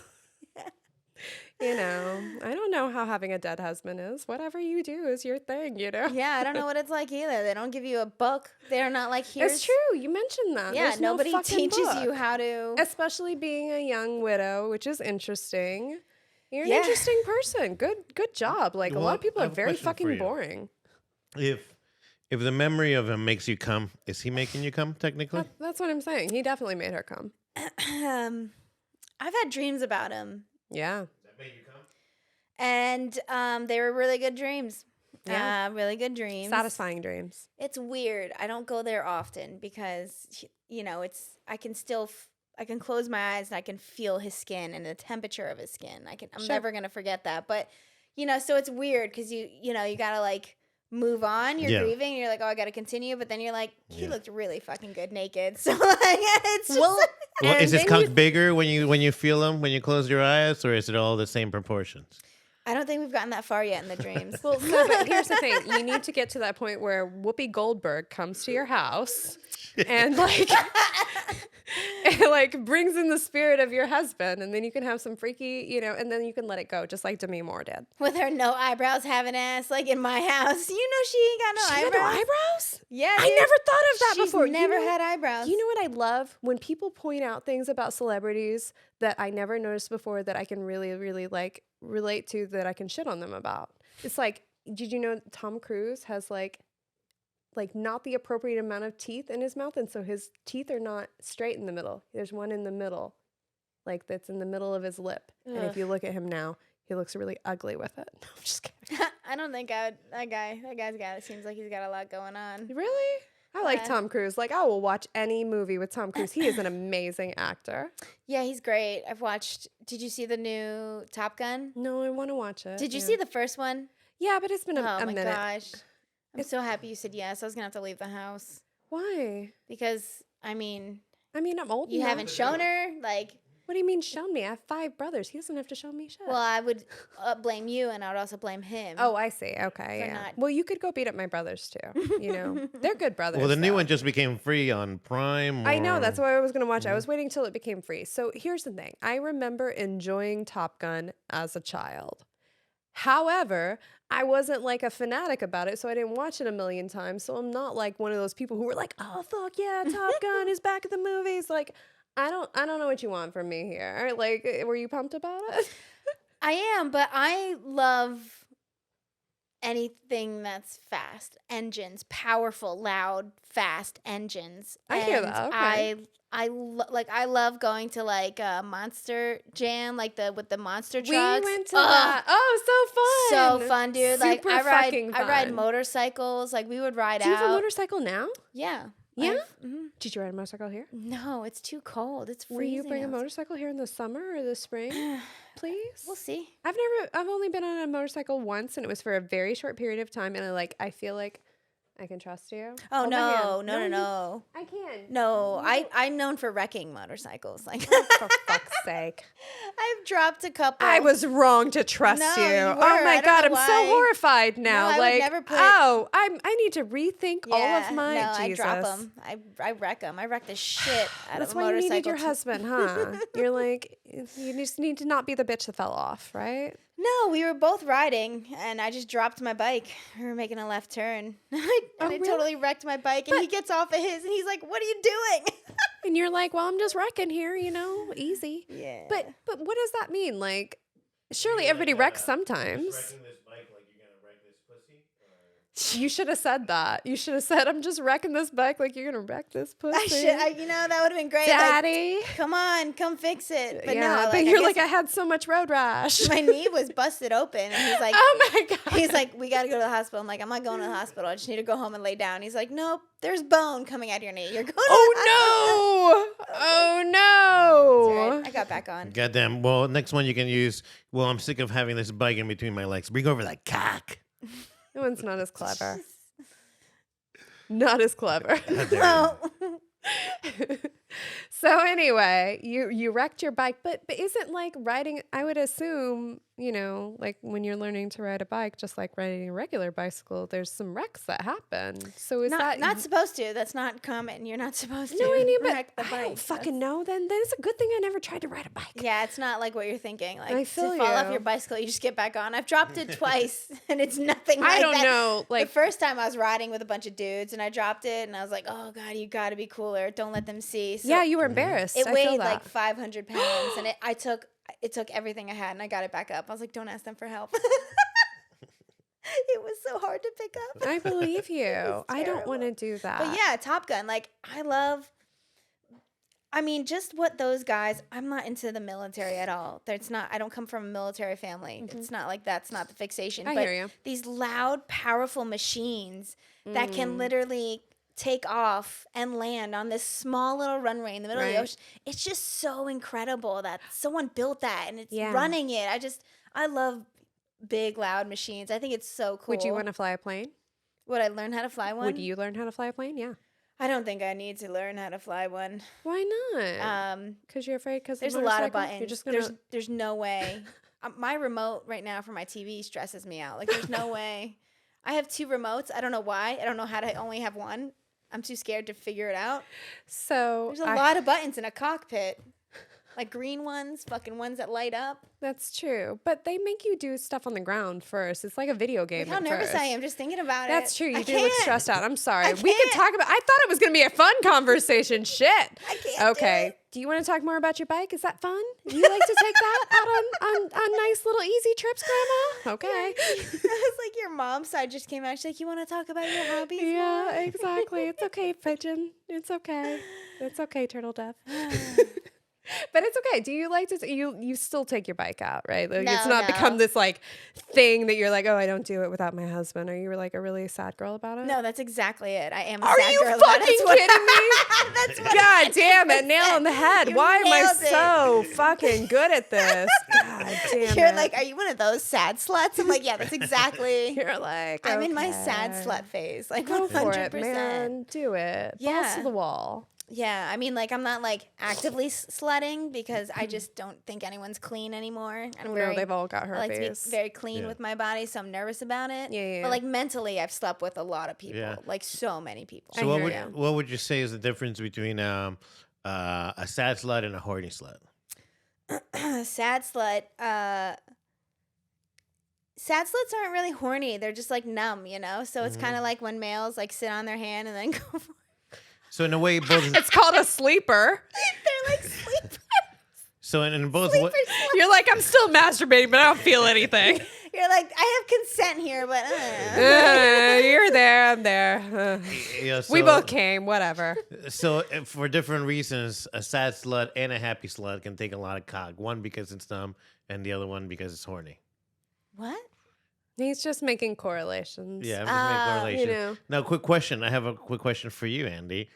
I don't know how having a dead husband is. Whatever you do is your thing, Yeah, I don't know what it's like either. They don't give you a book. They're not like, here's. It's true. You mentioned that. Yeah, There's no nobody fucking teaches book. you how to. Especially being a young widow, which is interesting. You're an Yeah. interesting person. Good job. Like a lot Well, of people I are have a very question for fucking you. boring. If the memory of him makes you come, is he making you come technically? That's what I'm saying. He definitely made her come. I've had dreams about him, Yeah. That made you come? and they were really good dreams. Yeah. Really good dreams. Satisfying dreams. It's weird. I don't go there often because I can close my eyes and I can feel his skin and the temperature of his skin. I'm Sure. never gonna forget that. But so it's weird because you gotta like move on. You're Yeah. grieving. And you're like, oh, I gotta continue. But then you're like, he Yeah. looked really fucking good naked. So like, it's just Well, Well, and is his then cock bigger when you feel him when you close your eyes, or is it all the same proportions? I don't think we've gotten that far yet in the dreams. Well, no, but here's the thing. You need to get to that point where Whoopi Goldberg comes to your house and like and like brings in the spirit of your husband, and then you can have some freaky, you know, and then you can let it go, just like Demi Moore did. With her no eyebrows having ass, like in my house. You know she ain't got no She had eyebrows. no eyebrows? Yeah, I dude. never thought of that She's before. never had eyebrows. You know what I love? When people point out things about celebrities that I never noticed before that I can really, really like relate to, that I can shit on them about. It's like, did you know Tom Cruise has like not the appropriate amount of teeth in his mouth, and so his teeth are not straight in the middle. There's one in the middle, like that's in the middle of his lip. Ugh. And if you look at him now, he looks really ugly with it. No, I'm just kidding. I don't think I would. That guy's a guy that seems like he's got a lot going on. Really? I like Yeah. Tom Cruise. Like, I will watch any movie with Tom Cruise. He is an amazing actor. Yeah, he's great. I've watched. Did you see the new Top Gun? No, I want to watch it. Did you yeah. see the first one? Yeah, but it's been Oh a my minute. gosh. I'm so happy you said yes. I was gonna have to leave the house Why? because I mean I'm old you now. haven't shown her like. What do you mean shown me? I have 5 brothers. He doesn't have to show me shit. Well, I would blame you, and I would also blame him. Oh, I see. Okay, For yeah. not- Well, you could go beat up my brothers too. You know, they're good brothers. Well, the new though. one just became free on Prime. I know, or- that's why I was going to watch it. I was waiting till it became free. So here's the thing. I remember enjoying Top Gun as a child. However, I wasn't like a fanatic about it, so I didn't watch it a million times. So I'm not like one of those people who were like, "Oh fuck yeah, Top Gun is back at the movies." Like, I don't know what you want from me here. Like, were you pumped about it? I am, but I love anything that's fast. Engines, powerful, loud, fast engines. I hear And that, okay. I love going to like Monster Jam, like with the monster We trucks. went to Ugh, that. Oh, so fun. so fun, dude. Like Super I ride fucking I ride fun. motorcycles. Like we would ride Do you out. have a motorcycle now? Yeah. Yeah? Mhm. Did you ride a motorcycle here? No, it's too cold. It's Will freezing. you bring a outside. motorcycle here in the summer or the spring? Please? We'll see. I've only been on a motorcycle once, and it was for a very short period of time, and I feel like I can trust you. Oh Hold my hand. no. I can. No, I'm known for wrecking motorcycles. Like For fuck's sake. I've dropped a couple. I was wrong to trust No, you. you Oh were. my I don't god, know I'm so why. horrified now. I would like, never put- I need to rethink all Yeah, of my no, Jesus. I drop them. I wreck them. I wreck the shit out That's of a why you motorcycle. needed your husband, huh? You're like, you just need to not be the bitch that fell off, right? No, we were both riding, and I just dropped my bike. We were making a left turn. I really? totally wrecked my bike, and he gets off of his, and he's like, "What are you doing?" And you're like, well, I'm just wrecking here, easy. Yeah. But what does that mean? Like, surely everybody wrecks sometimes. Wrecking this bike like you're gonna wreck this pussy. Or... You should have said that. You should have said, I'm just wrecking this bike like you're gonna wreck this pussy. that would have been great. Like, Daddy. come on, come fix it. But yeah, no, but I you're guess like, I had so much road rash. my knee was busted open, and he's like, Oh my god. he's like, we got to go to the hospital. I'm like, I'm not going to the hospital. I just need to go home and lay down. He's like, nope, there's bone coming out of your knee. You're going to the Oh no! Oh no! hospital. Right. I got back on. Goddamn. Well, next one you can use. Well, I'm sick of having this bike in between my legs. Bring over that cock. That one's not as clever. Not as clever. How dare you. Well, So anyway, you wrecked your bike, but isn't like riding, I would assume, like when you're learning to ride a bike, just like riding a regular bicycle, there's some wrecks that happen. So is that not supposed to. That's not common. You're not supposed to. No, I mean, but wreck the I bike. don't fucking know. Then it's a good thing I never tried to ride a bike. Yeah, it's not like what you're thinking. Like I to feel fall off you. your bicycle, you just get back on. I've dropped it twice, and it's nothing like I don't that. know. Like, the first time I was riding with a bunch of dudes, and I dropped it, and I was like, "Oh God, you got to be cooler. Don't let them see." So yeah, you were embarrassed. it I feel weighed that. like 500 pounds, and it took everything I had, and I got it back up. I was like, "Don't ask them for help." It was so hard to pick up. I believe you. was I don't want to terrible. do that. But yeah, Top Gun. Like I mean, just what those guys. I'm not into the military at all. I don't come from a military family. It's not like that's not the fixation. I but hear you. these loud, powerful machines that Mm. can literally take off and land on this small little runway in the middle of the Right. ocean. It's just so incredible that someone built that and it's Yeah. running it. I love big, loud machines. I think it's so cool. Would you want to fly a plane? Would I learn how to fly one? Would you learn how to fly a plane? Yeah. I don't think I need to learn how to fly one. Why not? Um, Because you're afraid? Because there's a lot of You're buttons. just gonna. There's no way my remote right now for my TV stresses me out. Like, there's no way. I have 2 remotes. I don't know why. I don't know how to only have one. I'm too scared to figure it out. So There's a lot of buttons in a cockpit. Like green ones, fucking ones that light up. That's true. But they make you do stuff on the ground first. It's like a video game. Look how nervous I am just thinking about it. That's true. You I do look can't. stressed out. I'm sorry. I We could can't. talk about I thought it was going to be a fun conversation. Shit. I can't Okay. do it. Do you want to talk more about your bike? Is that fun? You like to take that out on nice little easy trips, Grandma? Okay. It was like your mom's side just came out. She's like, you want to talk about your hobbies? Yeah, Mom?" exactly. It's okay, Pigeon. It's okay. It's okay, Turtle Dove. But it's okay. Do you like to you still take your bike out, right? Like it's No, not no. become this like thing that you're like, oh, I don't do it without my husband. Are you like a really sad girl about it? No, that's exactly it. I am a Are sad you girl about it. fucking That's what- kidding me? That's what God damn it, nail on the head. You Why am I nailed it. so fucking good at this? God damn You're it. like, are you one of those sad sluts? I'm like, yeah, that's exactly. You're like, I'm in my sad okay. slut phase. Like, Go 100%. for it, man. Do it. Balls Yeah. to the wall. Yeah, I mean, like, I'm not like actively slutting because I just don't think anyone's clean anymore. I'm No, very, they've all got I like to herpes. be very clean Yeah. with my body, so I'm nervous about it. Yeah. But like mentally, I've slept with a lot of people, Yeah. like so many people. So I hear ya. what would you say is the difference between a sad slut and a horny slut? Sad slut. Sad sluts aren't really horny. They're just like numb, you know. So it's kind of like when males like sit on their hand and then go. For So in a way, both. It's called a sleeper. They're like sleepers. So in both. Sleepers. You're like, I'm still masturbating, but I don't feel anything. You're like, I have consent here, but I don't know. You're there, I'm there. Yeah, We so- both came, whatever. So for different reasons, a sad slut and a happy slut can take a lot of cock. One because it's dumb, and the other one because it's horny. What? He's just making correlations. Yeah, I'm just making correlation. You know. Now, quick question. I have a quick question for you, Andy.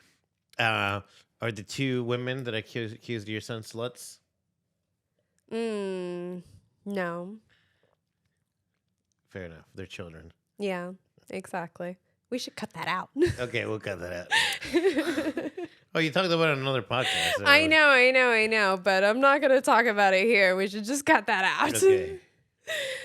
Are the 2 women that accused your son sluts? No. Fair enough. They're children. Yeah, exactly. We should cut that out. Okay, we'll cut that out. Oh, you talked about it on another podcast. so- I know, but I'm not going to talk about it here. We should just cut that out. Okay.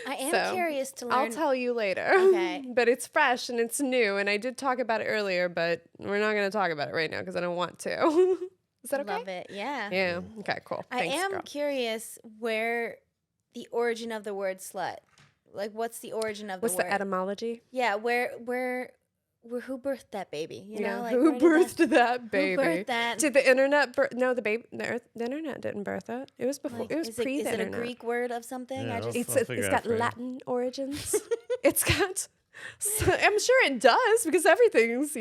I am So, curious to learn. I'll tell you later. Okay. But it's fresh and it's new. And I did talk about it earlier, but we're not going to talk about it right now because I don't want to. Is that okay? Love it. Yeah. Yeah. Okay, cool. I Thanks, am girl. curious where the origin of the word slut. Like, what's the origin of What's the the word? etymology? Yeah, who birthed that baby? You know, like, who where did birthed that baby? Who birthed that? Did the internet no, the internet didn't birth it. It was before. Like, it was is pre is the it a internet. Greek word of something? Yeah, I just It's I'll figure it's it out got for you. Latin origins. It's got. I'm sure it does because everything's a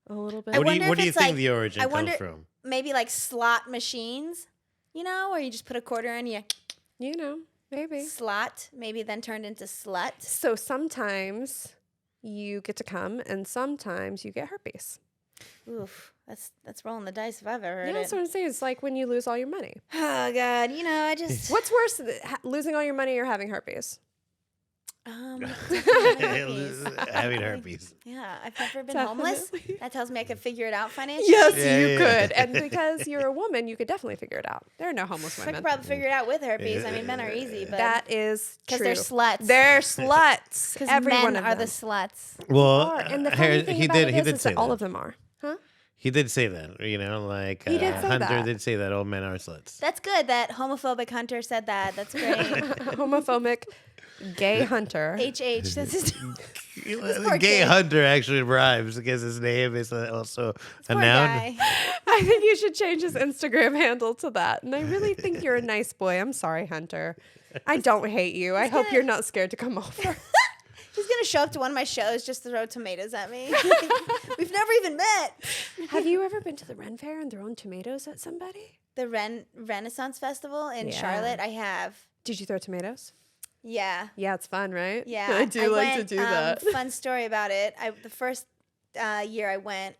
little bit. I What do you wonder if think it's like- the origin I comes wonder- from? maybe like slot machines, where you just put a quarter in, you Maybe. slot, maybe then turned into slut. So sometimes you get to come, and sometimes you get herpes. Oof, that's rolling the dice if I've ever heard Yeah, that's it. what I'm saying. It's like when you lose all your money. Oh God, I just What's worse, losing all your money or having herpes? herpes. Having herpes. Yeah, I've never been homeless. Definitely. That tells me I could figure it out financially. Yes, Yeah, you yeah. could. And because you're a woman, you could definitely figure it out. There are no homeless I women. could probably figure it out with herpes. I mean, men are easy, but That is because true. they're sluts. They're sluts. Because Every men one of are them the sluts. Well, And the funny thing he about did. it He is did say that all that. of them are. Huh? He did say that. Like He did say Hunter that. did say that all men are sluts. That's good that homophobic Hunter said that. That's great. Homophobic gay hunter. HH. That's his Gay poor kid. Hunter actually rhymes because his name is also a poor noun. guy. I think you should change his Instagram handle to that. And I really think you're a nice boy. I'm sorry, Hunter. I don't hate you. I hope you're not scared to come over. He's gonna show up to one of my shows just to throw tomatoes at me. We've never even met. Have you ever been to the Ren Fair and thrown tomatoes at somebody? The Renaissance Festival in Yeah. Charlotte. I have. Did you throw tomatoes? Yeah. Yeah, it's fun, right? Yeah. I do like went, to do that. Fun story about it. The first year I went,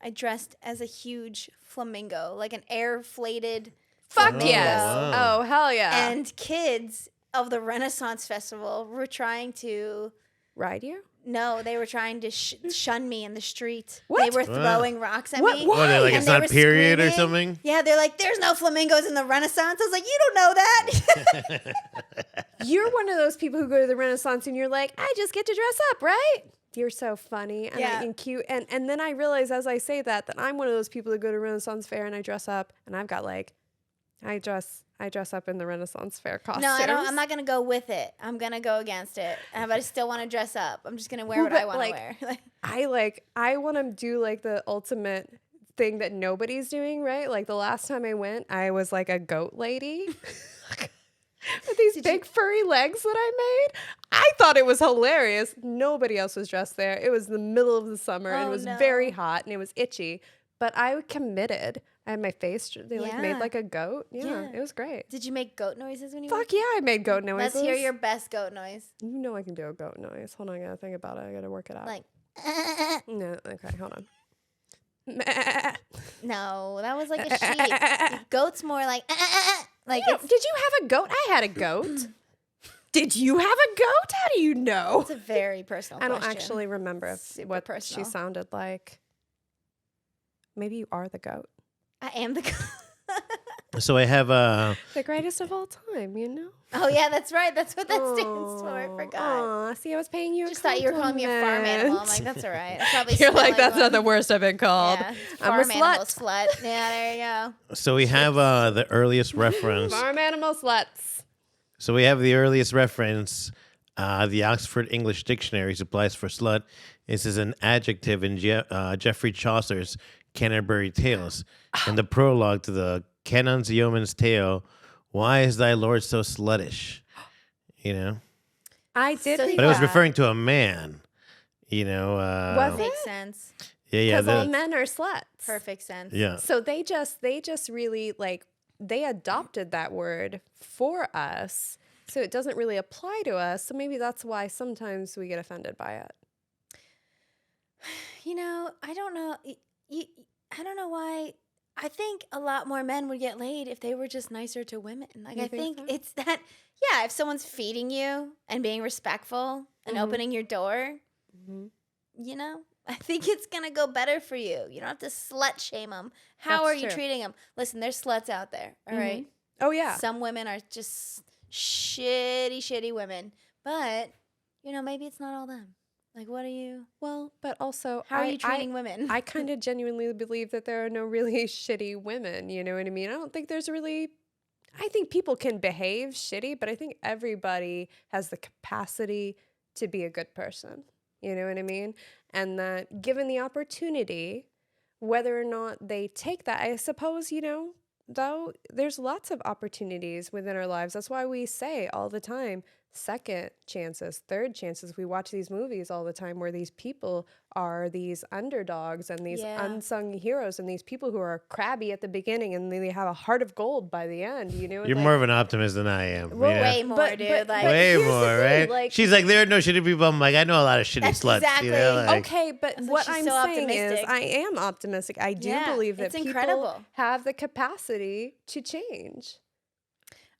I dressed as a huge flamingo, like an air-flated Fuck flamingo. yes. wow. Oh, hell yeah. And kids of the Renaissance Festival were trying to. Ride you? No, they were trying to shun me in the street. What? They were throwing rocks at What? me. Why? What, they're like, And it's they not were period or screaming. something? Yeah, they're like, there's no flamingos in the Renaissance. I was like, you don't know that. You're one of those people who go to the Renaissance and you're like, I just get to dress up, right? You're so funny and cute. And then I realize as I say that I'm one of those people that go to Renaissance Fair and I dress up and I've got like, I dress up in the Renaissance Fair costumes. No, I don't. I'm not gonna go with it. I'm gonna go against it. But I still want to dress up. I'm just gonna wear what I want to wear. I want to do like the ultimate thing that nobody's doing, right? Like the last time I went, I was like a goat lady. With these big furry legs that I made. I thought it was hilarious. Nobody else was dressed there. It was the middle of the summer and it was very hot and it was itchy. But I committed. I had my face, they like made like a goat. Yeah, it was great. Did you make goat noises when you Fuck yeah, I made goat noises. Let's hear your best goat noise. You know I can do a goat noise. Hold on, I gotta think about it. I gotta work it out. Like, no, okay, hold on. no, that was like a sheep. Goat's more like, like. Did you have a goat? I had a goat. Did you have a goat? How do you know? It's a very personal I don't question. actually remember what personal. she sounded like. Maybe you are the goat. I am the goat. So I have The greatest of all time, you know? Oh, yeah, that's right. That's what that stands for. I forgot. Aw, see, I was paying you Just thought you were calling me a farm animal. I'm like, that's all right. I probably You're smell like, that's not the one. worst I've been called. Yeah, I'm a farm animal slut. slut. Yeah, there you go. so we have the earliest reference. Farm animal sluts. So we have the earliest reference. The Oxford English Dictionary supplies for slut. This is an adjective in Geoffrey Chaucer's Canterbury Tales. In the prologue to the Canon's Yeoman's Tale, why is thy lord so sluttish? You know? I did So read But it was that. referring to a man. You know? Was it? Makes sense. Yeah. Because all men are sluts. Perfect sense. Yeah. So they just really like they adopted that word for us. So it doesn't really apply to us. So maybe that's why sometimes we get offended by it. You know, I don't know. I don't know why. I think a lot more men would get laid if they were just nicer to women. Like, You I think think so? it's that, yeah, if someone's feeding you and being respectful and opening your door, you know, I think it's going to go better for you. You don't have to slut shame them. How That's are you true. treating them? Listen, there's sluts out there, all right? Oh yeah. Some women are just shitty women. But, you know, maybe it's not all them. Like, what are you? Well, but also How are you treating women? I kind of genuinely believe that there are no really shitty women. You know what I mean? I don't think there's really. I think people can behave shitty, but I think everybody has the capacity to be a good person. You know what I mean? And that given the opportunity, whether or not they take that, I suppose, you know, though, there's lots of opportunities within our lives. That's why we say all the time, second chances, third chances. We watch these movies all the time where these people are these underdogs and these unsung heroes and these people who are crabby at the beginning and they have a heart of gold by the end, you know? You're like, more of an optimist than I am. Well, yeah. Way more, dude. Like, Way here's the more, thing, right? like- She's like, there are no shitty people. I'm like, I know a lot of shitty That's sluts. exactly. You know? Like, Okay, but That's why what she's I'm so saying is optimistic. I am optimistic. I do Yeah, believe that it's people incredible. have the capacity to change.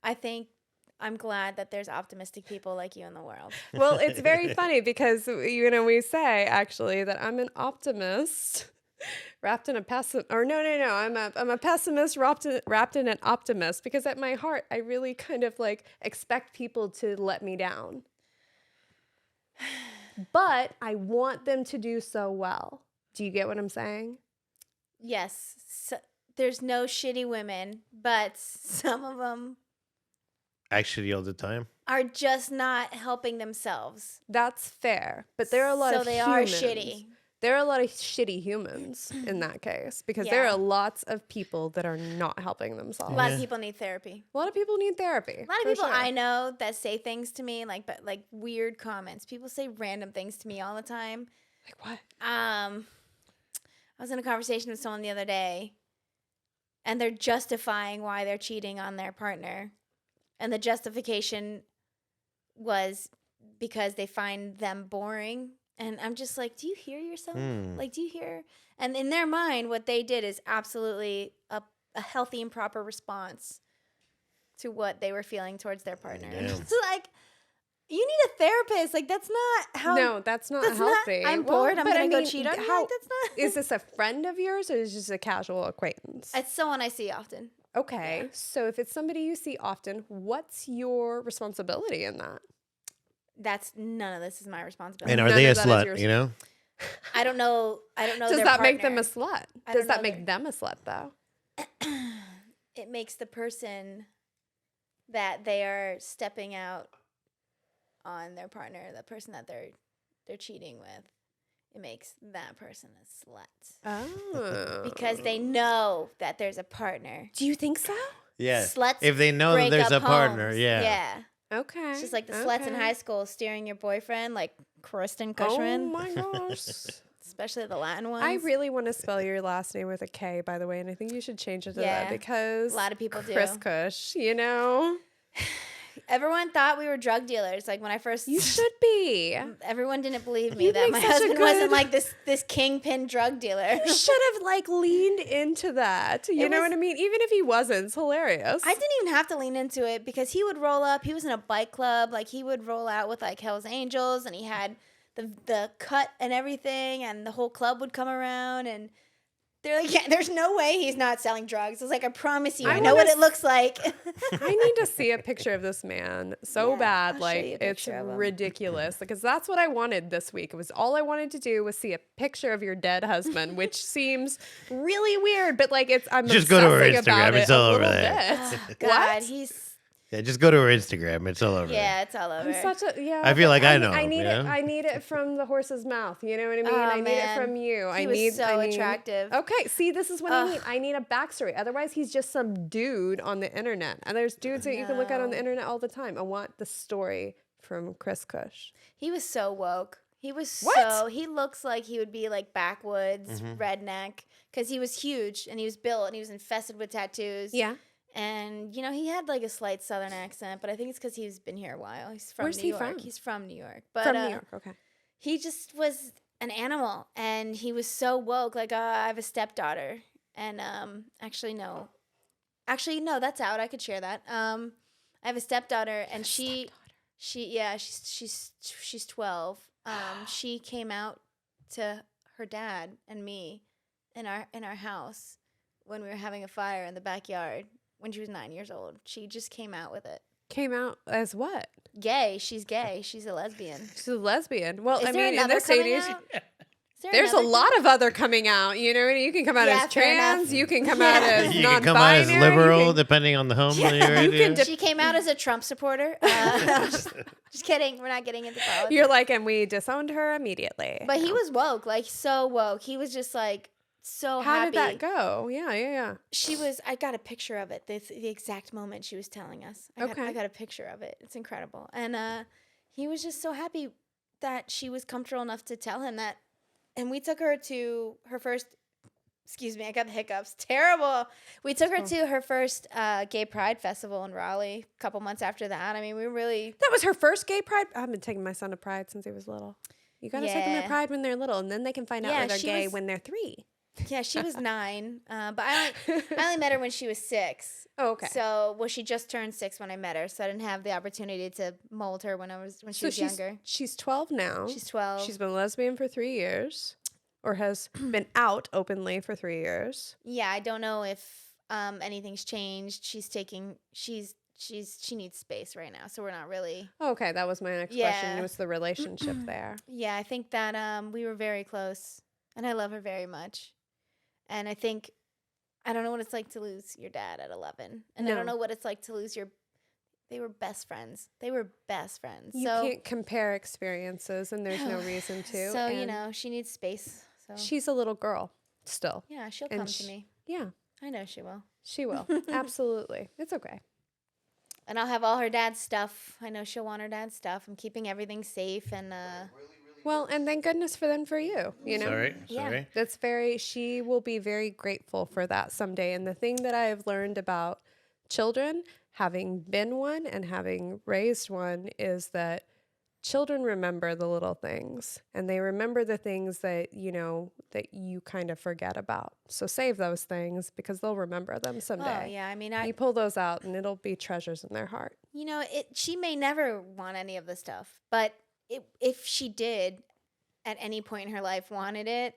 I think I'm glad that there's optimistic people like you in the world. Well, it's very funny because, you know, we say actually that I'm an optimist wrapped in a pessimist, or no, I'm a pessimist wrapped in an optimist because at my heart, I really kind of like expect people to let me down. But I want them to do so well. Do you get what I'm saying? Yes, so, there's no shitty women, but some of them actually, all the time. are just not helping themselves. That's fair. But there are a lot So of they humans. are shitty. There are a lot of shitty humans in that case because there Yeah. are lots of people that are not helping A themselves. lot of people need therapy. A lot of people need therapy. A lot of for people sure. I know that say things to me like weird comments. People say random things to me all the time. Like what? I was in a conversation with someone the other day, and they're justifying why they're cheating on their partner. And the justification was because they find them boring. And I'm just like, do you hear yourself? Like, do you hear? And in their mind, what they did is absolutely a healthy and proper response to what they were feeling towards their partner. And Damn. it's like, You need a therapist. Like, that's not how. No, that's not that's healthy. Not, I'm Well, bored. I'm but gonna I go mean, cheat on you. how- Like, that's not. Is this a friend of yours or is this just a casual acquaintance? It's someone I see often. Okay, Yeah. so if it's somebody you see often, what's your responsibility in that? That's none of this is my responsibility. And are None they a of that is slut? yours. You know. I don't know. Does their that make them a partner. slut? I Does don't know that make them a slut though? It makes the person that they are stepping out on their partner, the person that they're cheating with, it makes that person a slut. Oh. Because they know that there's a partner. Do you think so? Yeah. Sluts If they know that break there's up a partner, homes. yeah. Yeah. Okay. It's just like the sluts in okay. high school steering your boyfriend, like Kristen Oh Cushman, my gosh. especially the Latin ones. I really want to spell your last name with a K, by the way, and I think you should change it to that Yeah. because A lot of people do. Chris Cush, you know? Everyone thought we were drug dealers. Like when I first, You should be. everyone didn't believe me You that make my such a husband wasn't good- like this kingpin drug dealer. You should have like leaned into that. You It know was- what I mean? Even if he wasn't, it's hilarious. I didn't even have to lean into it because he would roll up. He was in a bike club. Like he would roll out with like Hell's Angels, and he had the cut and everything, and the whole club would come around, and they're like, yeah, there's no way he's not selling drugs. I was like, I promise you, I I know what wanna it looks like. I need to see a picture of this man so Yeah, bad. I'll show Like you a it's picture of him. ridiculous. Because that's what I wanted this week. It was all I wanted to do was see a picture of your dead husband, which seems really weird, but like I'm Just go to her obsessing about Instagram. It's it a all over little there. bit. God, What? he's Yeah, just go to her Instagram. It's all over. there. yeah, it's all over. I'm such a yeah. I feel but like I know I him, need you it. know? I need it from the horse's mouth. You know what I mean? Oh, I need it man. from you. He I was need. so I need, attractive. Okay, see, this is what I Ugh. need. I need a backstory. Otherwise, he's just some dude on the internet. And there's dudes that you can look at on the No. internet all the time. I want the story from Chris Cush. He was so woke. He was What? so he looks like he would be like backwoods redneck because he was huge and he was built and he was infested with tattoos. Yeah. And you know he had like a slight Southern accent, but I think it's because he's been here a while. He's from Where's New he York. from? He's from New York, but From New York. Okay. he just was an animal, and he was so woke. Like I have a stepdaughter, and actually no, that's out. I could share that. I have a stepdaughter, and she's 12. She came out to her dad and me in our house when we were having a fire in the backyard when she was 9 years old. She just came out with it. Came out as what? Gay. She's gay. She's a lesbian. She's a lesbian. Well, Is I there mean, in another this day and coming age, out? Is there there's a another lot of other coming out. You know, you can come out Yeah, as fair enough. trans. You can come out as You non-binary. can come out as you liberal, can- depending on the home that Yeah, you're you in. can She came out as a Trump supporter. Just kidding. We're not getting into politics. You're like, and we disowned her immediately. But he was woke, like so woke. He was just like so How happy. did that go? Yeah. She was. I got a picture of it. The exact moment she was telling us. Okay. I got a picture of it. It's incredible. And he was just so happy that she was comfortable enough to tell him that. And we took her to her first. Excuse me, I got the hiccups. Terrible. We took her to her first gay pride festival in Raleigh a couple months after that. I mean, we really. That was her first gay pride. I've been taking my son to pride since he was little. You gotta take them to Yeah. pride when they're little, and then they can find out Yeah, whether they're she gay was- when they're 3. Yeah, she was 9, but I only met her when she was 6. Oh, okay. So, well, she just turned 6 when I met her, so I didn't have the opportunity to mold her when she was younger. She's 12 now. She's 12. She's been lesbian for 3 years, or has been out openly for 3 years. Yeah, I don't know if anything's changed. She needs space right now, so we're not really. Oh, okay, that was my next Yeah. question. What's the relationship there? Yeah, I think that we were very close, and I love her very much. And I think I don't know what it's like to lose your dad at 11, and I No. don't know what it's like to lose They were best friends. You can't compare experiences, and there's no reason to. So, and she needs space. So she's a little girl still. yeah, she'll and come to me. Yeah, I know she will. she will. Absolutely. It's okay. And I'll have all her dad's stuff. I know she'll want her dad's stuff. I'm keeping everything safe and Well, and thank goodness for them for you, you know? Sorry. Yeah. She will be very grateful for that someday. And the thing that I have learned about children, having been one and having raised one, is that children remember the little things, and they remember the things that, that you kind of forget about. So save those things because they'll remember them someday. Oh, yeah. I mean, You pull those out and it'll be treasures in their heart. she may never want any of the stuff, but if she did at any point in her life wanted it,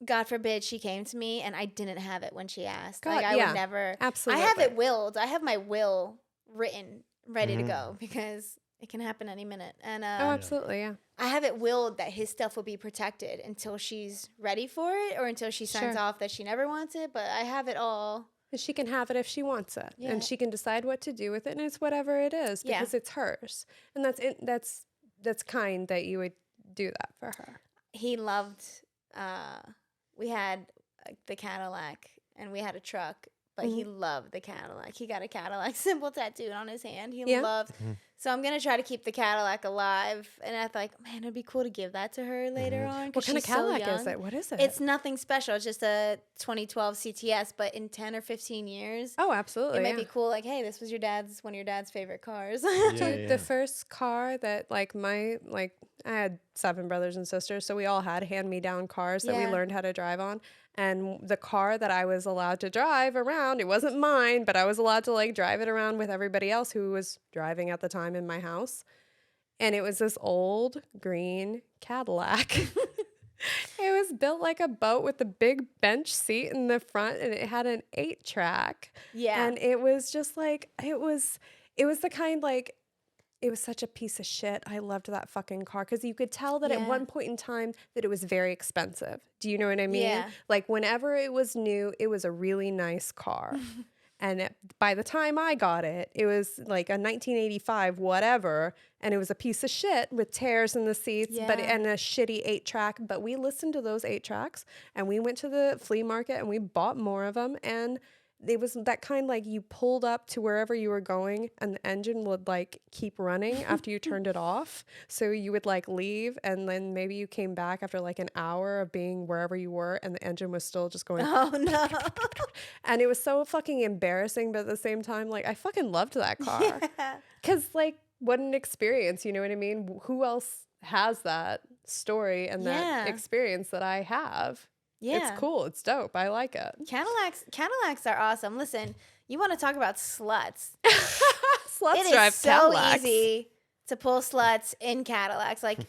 God forbid she came to me and I didn't have it when she asked. God, I yeah, would never. absolutely. I have it willed. I have my will written, ready to go because it can happen any minute. And Oh, absolutely, yeah. I have it willed that his stuff will be protected until she's ready for it or until she signs Sure. off that she never wants it. But I have it all. And she can have it if she wants it, Yeah. and she can decide what to do with it, and it's whatever it is Yeah. because it's hers, and that's kind that you would do that for her. He loved. We had the Cadillac and we had a truck, but he loved the Cadillac. He got a Cadillac symbol tattooed on his hand. He loved. So I'm gonna try to keep the Cadillac alive. And I thought, man, it'd be cool to give that to her later on. What kind of Cadillac is it? What is it? It's nothing special. It's just a 2012 CTS. But in 10 or 15 years, Oh, absolutely. it might yeah. be cool. Like, hey, this was one of your dad's favorite cars. Dude, the first car that I had 7 brothers and sisters, so we all had hand-me-down cars that we Yeah. learned how to drive on. And the car that I was allowed to drive around, it wasn't mine, but I was allowed to drive it around with everybody else who was driving at the time in my house. And it was this old green Cadillac. It was built like a boat with a big bench seat in the front, and it had an 8-track. Yeah. And it was just it was the kind it was such a piece of shit. I loved that fucking car because you could tell that at Yeah. one point in time that it was very expensive. Do you know what I mean? Yeah. Like whenever it was new, it was a really nice car. And by the time I got it, it was like a 1985 whatever, and it was a piece of shit with tears in the seats, and a shitty 8-track. But we listened to those 8-tracks, and we went to the flea market and we bought more of them. And it was that kind you pulled up to wherever you were going, and the engine would keep running after you turned it off. So you would leave, and then maybe you came back after an hour of being wherever you were, and the engine was still just going. Oh no. And it was so fucking embarrassing, but at the same time, I fucking loved that car. Because, what an experience, you know what I mean? Who else has that story and that experience that I have? Yeah. It's cool. It's dope. I like it. Cadillacs are awesome. Listen, you want to talk about sluts? Sluts It drive is so Cadillacs. easy to pull sluts in Cadillacs. The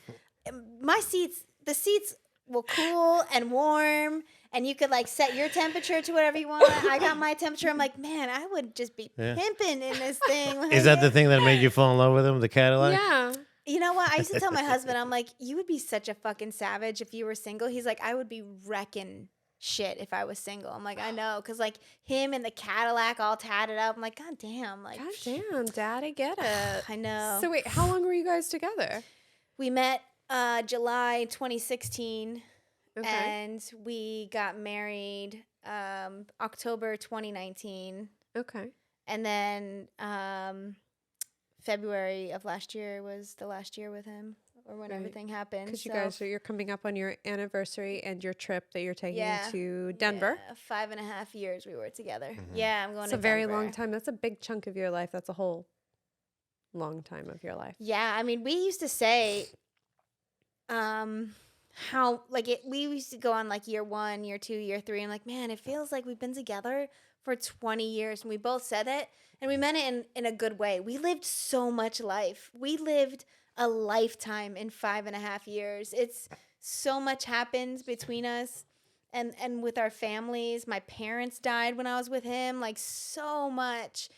seats will cool and warm, and you could set your temperature to whatever you want. I got my temperature. I'm like, man, I would just be pimping in this thing. Is that the thing that made you fall in love with him, the Cadillac? Yeah. You know what? I used to tell my husband, I'm like, you would be such a fucking savage if you were single. He's like, I would be wrecking shit if I was single. I'm like, I know. Because him and the Cadillac all tatted up. I'm like, God damn. God damn, Dad, I get it. I know. So wait, how long were you guys together? We met July 2016. Okay. And we got married October 2019. Okay. And then February of last year was the last year with him, or when everything happened. Because you're coming up on your anniversary and your trip that you're taking to Denver. Yeah, 5.5 years we were together. Yeah, I'm going It's to a very Denver. long time. That's a big chunk of your life. That's a whole long time of your life. Yeah, I mean, we used to say how we used to go on year 1, year 2, year 3, and man, it feels like we've been together for 20 years, and we both said it, and we meant it in a good way. We lived so much life. We lived a lifetime in 5.5 years. It's so much happened between us and with our families. My parents died when I was with him, so much.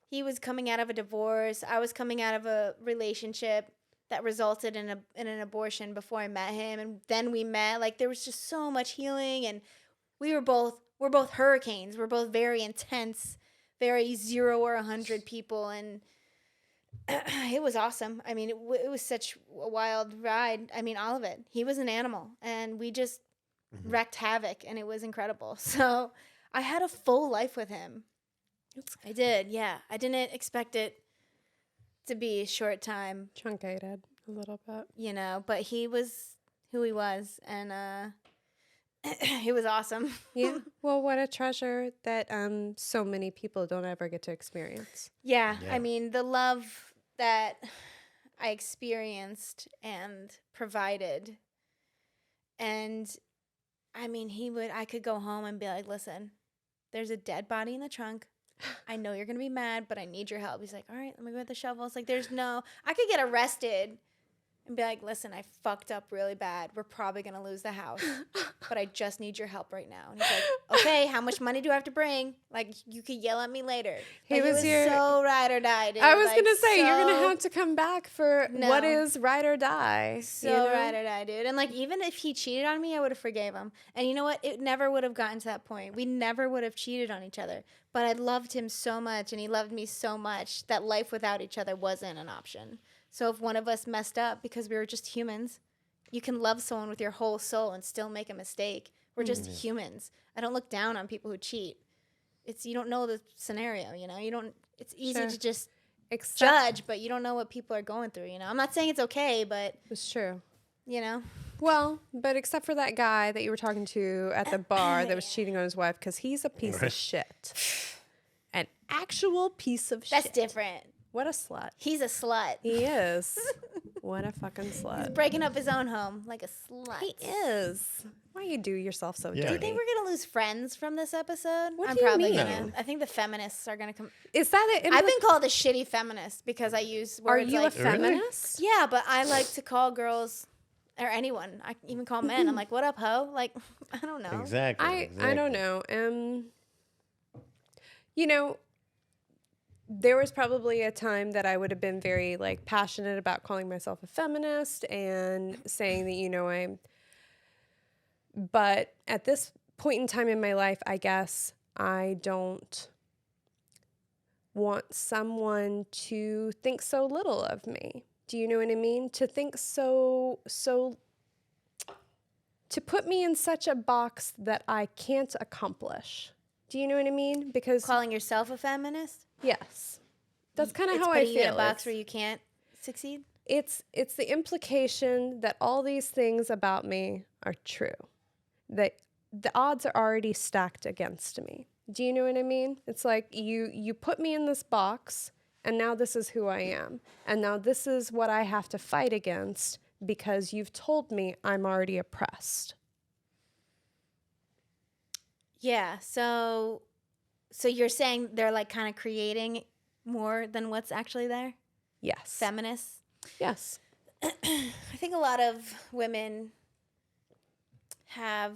He was coming out of a divorce. I was coming out of a relationship that resulted in an abortion before I met him, and then we met. There was just so much healing, and we're both hurricanes. We're both very intense, very 0 or 100 people, and it was awesome. I mean, it was such a wild ride. I mean, all of it. He was an animal, and we just wreaked havoc, and it was incredible. So I had a full life with him. I did, yeah. I didn't expect it to be a short time. Truncated a little bit. But he was who he was, and it was awesome. Yeah. Well, what a treasure that so many people don't ever get to experience. Yeah. I mean, the love that I experienced and provided. And I mean, I could go home and be like, listen, there's a dead body in the trunk. I know you're going to be mad, but I need your help. He's like, all right, let me go get the shovel. It's like, I could get arrested and be like, listen, I fucked up really bad. We're probably going to lose the house, but I just need your help right now. And he's like, okay, how much money do I have to bring? Like, you could yell at me later. He was so ride or die, dude. I was like, going to say, you're going to so- have to come back for what is ride or die. So you know? ride or die, dude. And like, even if he cheated on me, I would have forgave him. And you know what? It never would have gotten to that point. We never would have cheated on each other. But I loved him so much, and he loved me so much that life without each other wasn't an option. So if one of us messed up because we were just humans, you can love someone with your whole soul and still make a mistake. We're just humans. I don't look down on people who cheat. You don't know the scenario, you know? It's easy to just judge, but you don't know what people are going through, you know? I'm not saying it's okay, but It's true. you know? Well, but except for that guy that you were talking to at the bar that was cheating on his wife, because he's a piece of shit. An actual piece of shit. That's different. What a slut. He's a slut. He is. What a fucking slut. Breaking up his own home like a slut. He is. Why you do yourself so Yeah. dirty? Do you think we're gonna lose friends from this episode? What I'm do you probably mean? gonna. I think the feminists are gonna come. Is that it? I've been called a shitty feminist because I use Are words you like a feminist? yeah, but I like to call girls or anyone. I even call men. I'm like, what up, ho? Like, I don't know. Exactly. I don't know. You know, there was probably a time that I would have been very like passionate about calling myself a feminist and saying that, you know, but at this point in time in my life, I guess I don't want someone to think so little of me. Do you know what I mean? To think to put me in such a box that I can't accomplish. Do you know what I mean? Because Calling yourself a feminist? yes, that's kind of It's how I putting you in feel. a box It's- where you can't succeed. it's the implication that all these things about me are true, that the odds are already stacked against me. Do you know what I mean? It's like you put me in this box, and now this is who I am, and now this is what I have to fight against because you've told me I'm already oppressed. Yeah. So you're saying they're like kind of creating more than what's actually there? Yes. Feminists? Yes. I think a lot of women have,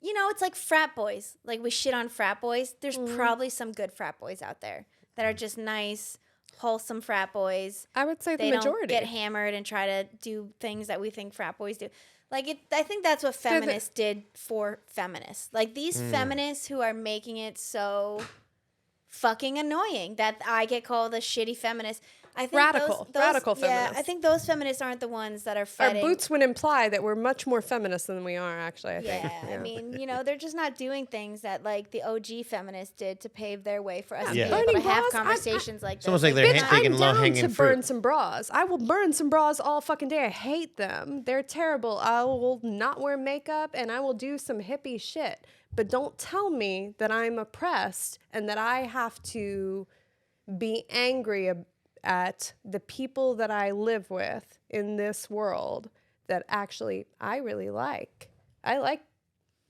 you know, it's like frat boys. Like we shit on frat boys. There's probably some good frat boys out there that are just nice, wholesome frat boys. I would say They the majority. don't get hammered and try to do things that we think frat boys do. Like I think that's what feminists did for feminists. Like these feminists who are making it so fucking annoying that I get called a shitty feminist. I think Radical Yeah, feminists. I think those feminists aren't the ones that are Our fighting. boots would imply that we're much more feminist than we are, actually, I think. Yeah, I mean, you know, they're just not doing things that like the OG feminists did to pave their way for us to be Yeah. able to Burning have bras, conversations like It's this. almost like they're Bitch, taking I'm low down hanging to fruit. burn some bras. I will burn some bras all fucking day. I hate them. They're terrible. I will not wear makeup and I will do some hippie shit. But don't tell me that I'm oppressed and that I have to be angry at the people that I live with in this world that actually I really like. I like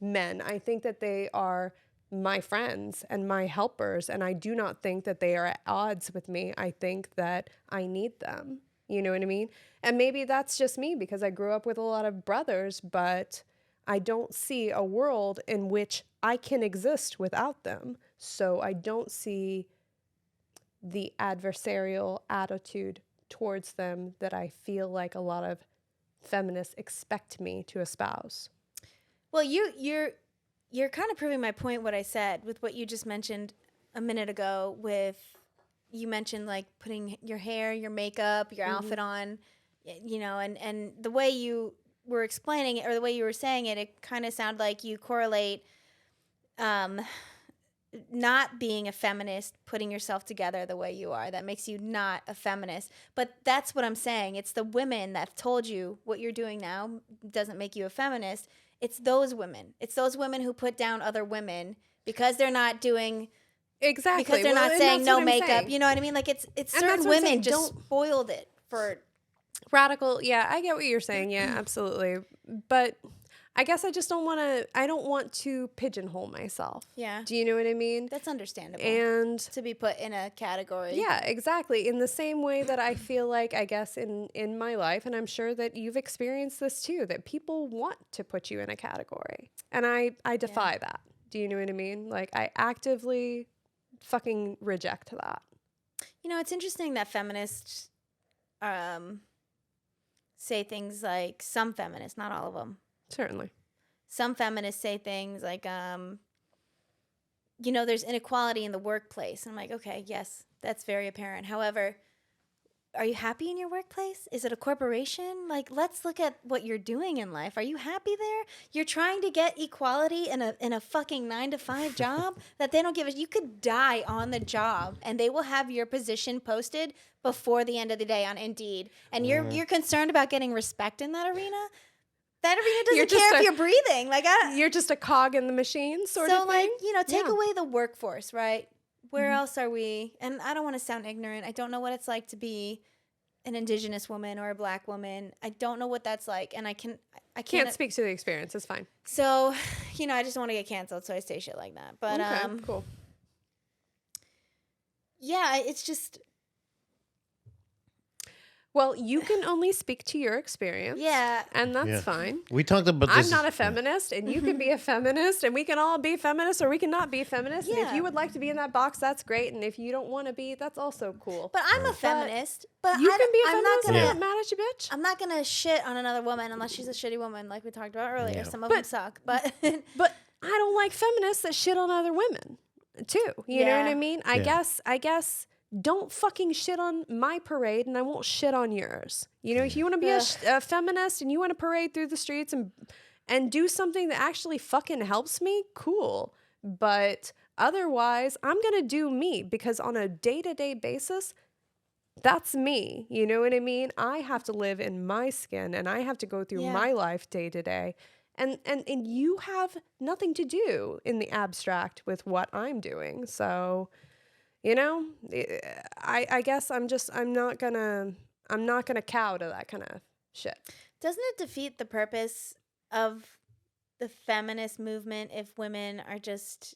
men. I think that they are my friends and my helpers, and I do not think that they are at odds with me. I think that I need them. You know what I mean? And maybe that's just me because I grew up with a lot of brothers, but I don't see a world in which I can exist without them. So I don't see the adversarial attitude towards them that I feel like a lot of feminists expect me to espouse. Well, you're kind of proving my point. What I said with what you just mentioned a minute ago. With you mentioned like putting your hair, your makeup, your outfit on, you know, and the way you were explaining it or the way you were saying it, it kind of sounded like you correlate. Not being a feminist, putting yourself together the way you are, that makes you not a feminist. But that's what I'm saying. It's the women that told you what you're doing now doesn't make you a feminist. It's those women. It's those women who put down other women because they're not doing Exactly. because they're Well, not and saying that's no what I'm makeup. saying. You know what I mean? Like it's And certain that's what I'm women saying, just don't- spoiled it for. Radical. Yeah, I get what you're saying. Yeah, absolutely. But I guess I just don't want to, I don't want to pigeonhole myself. Yeah. Do you know what I mean? That's understandable. And to be put in a category. yeah, exactly. In the same way that I feel like, I guess, in my life, and I'm sure that you've experienced this too, that people want to put you in a category. And I defy that. Do you know what I mean? Like, I actively fucking reject that. You know, it's interesting that feminists say things like, some feminists, not all of them. Certainly. Some feminists say things like, you know, there's inequality in the workplace. I'm like, okay, yes, that's very apparent. However, are you happy in your workplace? Is it a corporation? Like, let's look at what you're doing in life. Are you happy there? You're trying to get equality in a fucking 9-to-5 job that they don't give a. You could die on the job, and they will have your position posted before the end of the day on Indeed. And you're concerned about getting respect in that arena. That arena doesn't care if you're breathing. Like, You're just a cog in the machine, sort of thing. So, like, you know, take Yeah. away the workforce, right? Where else are we? And I don't want to sound ignorant. I don't know what it's like to be an Indigenous woman or a Black woman. I don't know what that's like, and I Can't speak to the experience. It's fine. So, you know, I just don't want to get canceled, so I say shit like that. But Okay, cool. yeah, it's just Well, you can only speak to your experience. yeah. And that's Yeah. fine. We talked about this. I'm not a feminist, and you can be a feminist, and we can all be feminists, or we can not be feminists. And if Yeah. you would like to be in that box, that's great. And if you don't want to be, that's also cool. But I'm a feminist. But you I, can be a I'm feminist. not I'm gonna. not mad at you, bitch. I'm not gonna shit on another woman unless she's a shitty woman, like we talked about earlier. Yeah. Some of them suck, but But I don't like feminists that shit on other women, too. You know what I mean? I guess. Don't fucking shit on my parade, and I won't shit on yours. You know, if you want to be a feminist and you want to parade through the streets and do something that actually fucking helps me, cool. But otherwise, I'm going to do me, because on a day-to-day basis, that's me. You know what I mean? I have to live in my skin, and I have to go through my life day to day. And you have nothing to do in the abstract with what I'm doing. So, you know, I guess I'm not gonna cow to that kind of shit. doesn't it defeat the purpose of the feminist movement if women are just,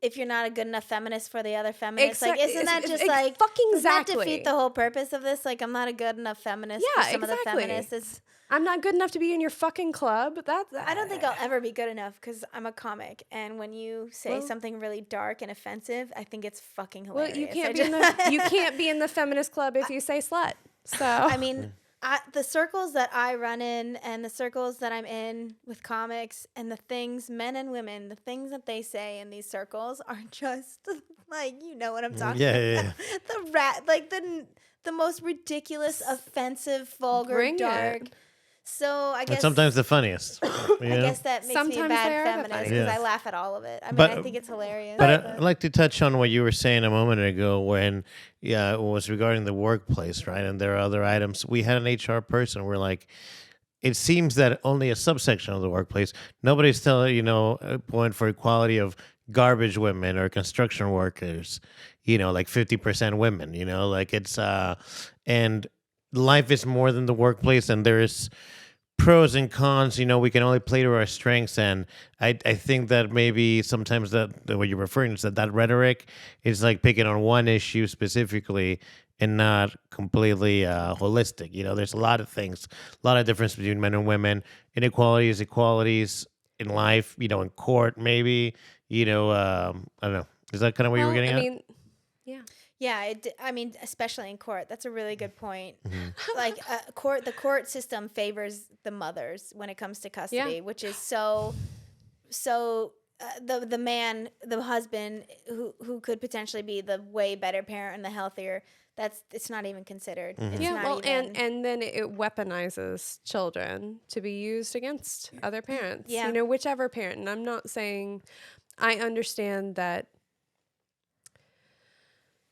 if you're not a good enough feminist for the other feminists? Like, isn't that just like fucking doesn't that exactly defeat the whole purpose of this? Like, I'm not a good enough feminist for some of the feminists. I'm not good enough to be in your fucking club. I don't think I'll ever be good enough because I'm a comic, and when you say something really dark and offensive, I think it's fucking hilarious. Well, you can't be in the feminist club if you say slut. So I mean, the circles that I run in and the circles that I'm in with comics and the things, men and women, the things that they say in these circles are just like, you know what I'm talking about. The most ridiculous, offensive, vulgar, Bring dark. it. So I guess And sometimes the funniest. I guess that makes me a Sometimes they bad are the feminist funniest. because Yeah. I laugh at all of it. I mean, But- I think it's hilarious. But I'd like to touch on what you were saying a moment ago when it was regarding the workplace, right? And there are other items. We had an HR person. We're like, it seems that only a subsection of the workplace, nobody's telling, point for equality of garbage women or construction workers, like 50% women, like it's, and life is more than the workplace, and there's pros and cons. We can only play to our strengths, and I think that maybe sometimes that what you're referring to, that rhetoric is like picking on one issue specifically and not completely holistic. There's a lot of things, a lot of difference between men and women, inequalities, equalities in life, in court maybe, I don't know. Is that kind of what you were getting at? Yeah. Yeah, I mean, especially in court. That's a really good point. Like, the court system favors the mothers when it comes to custody, which is so the man, the husband who could potentially be the way better parent and the healthier. It's not even considered. It's not even, and then it weaponizes children to be used against other parents. Yeah. Whichever parent. And I'm not saying, I understand that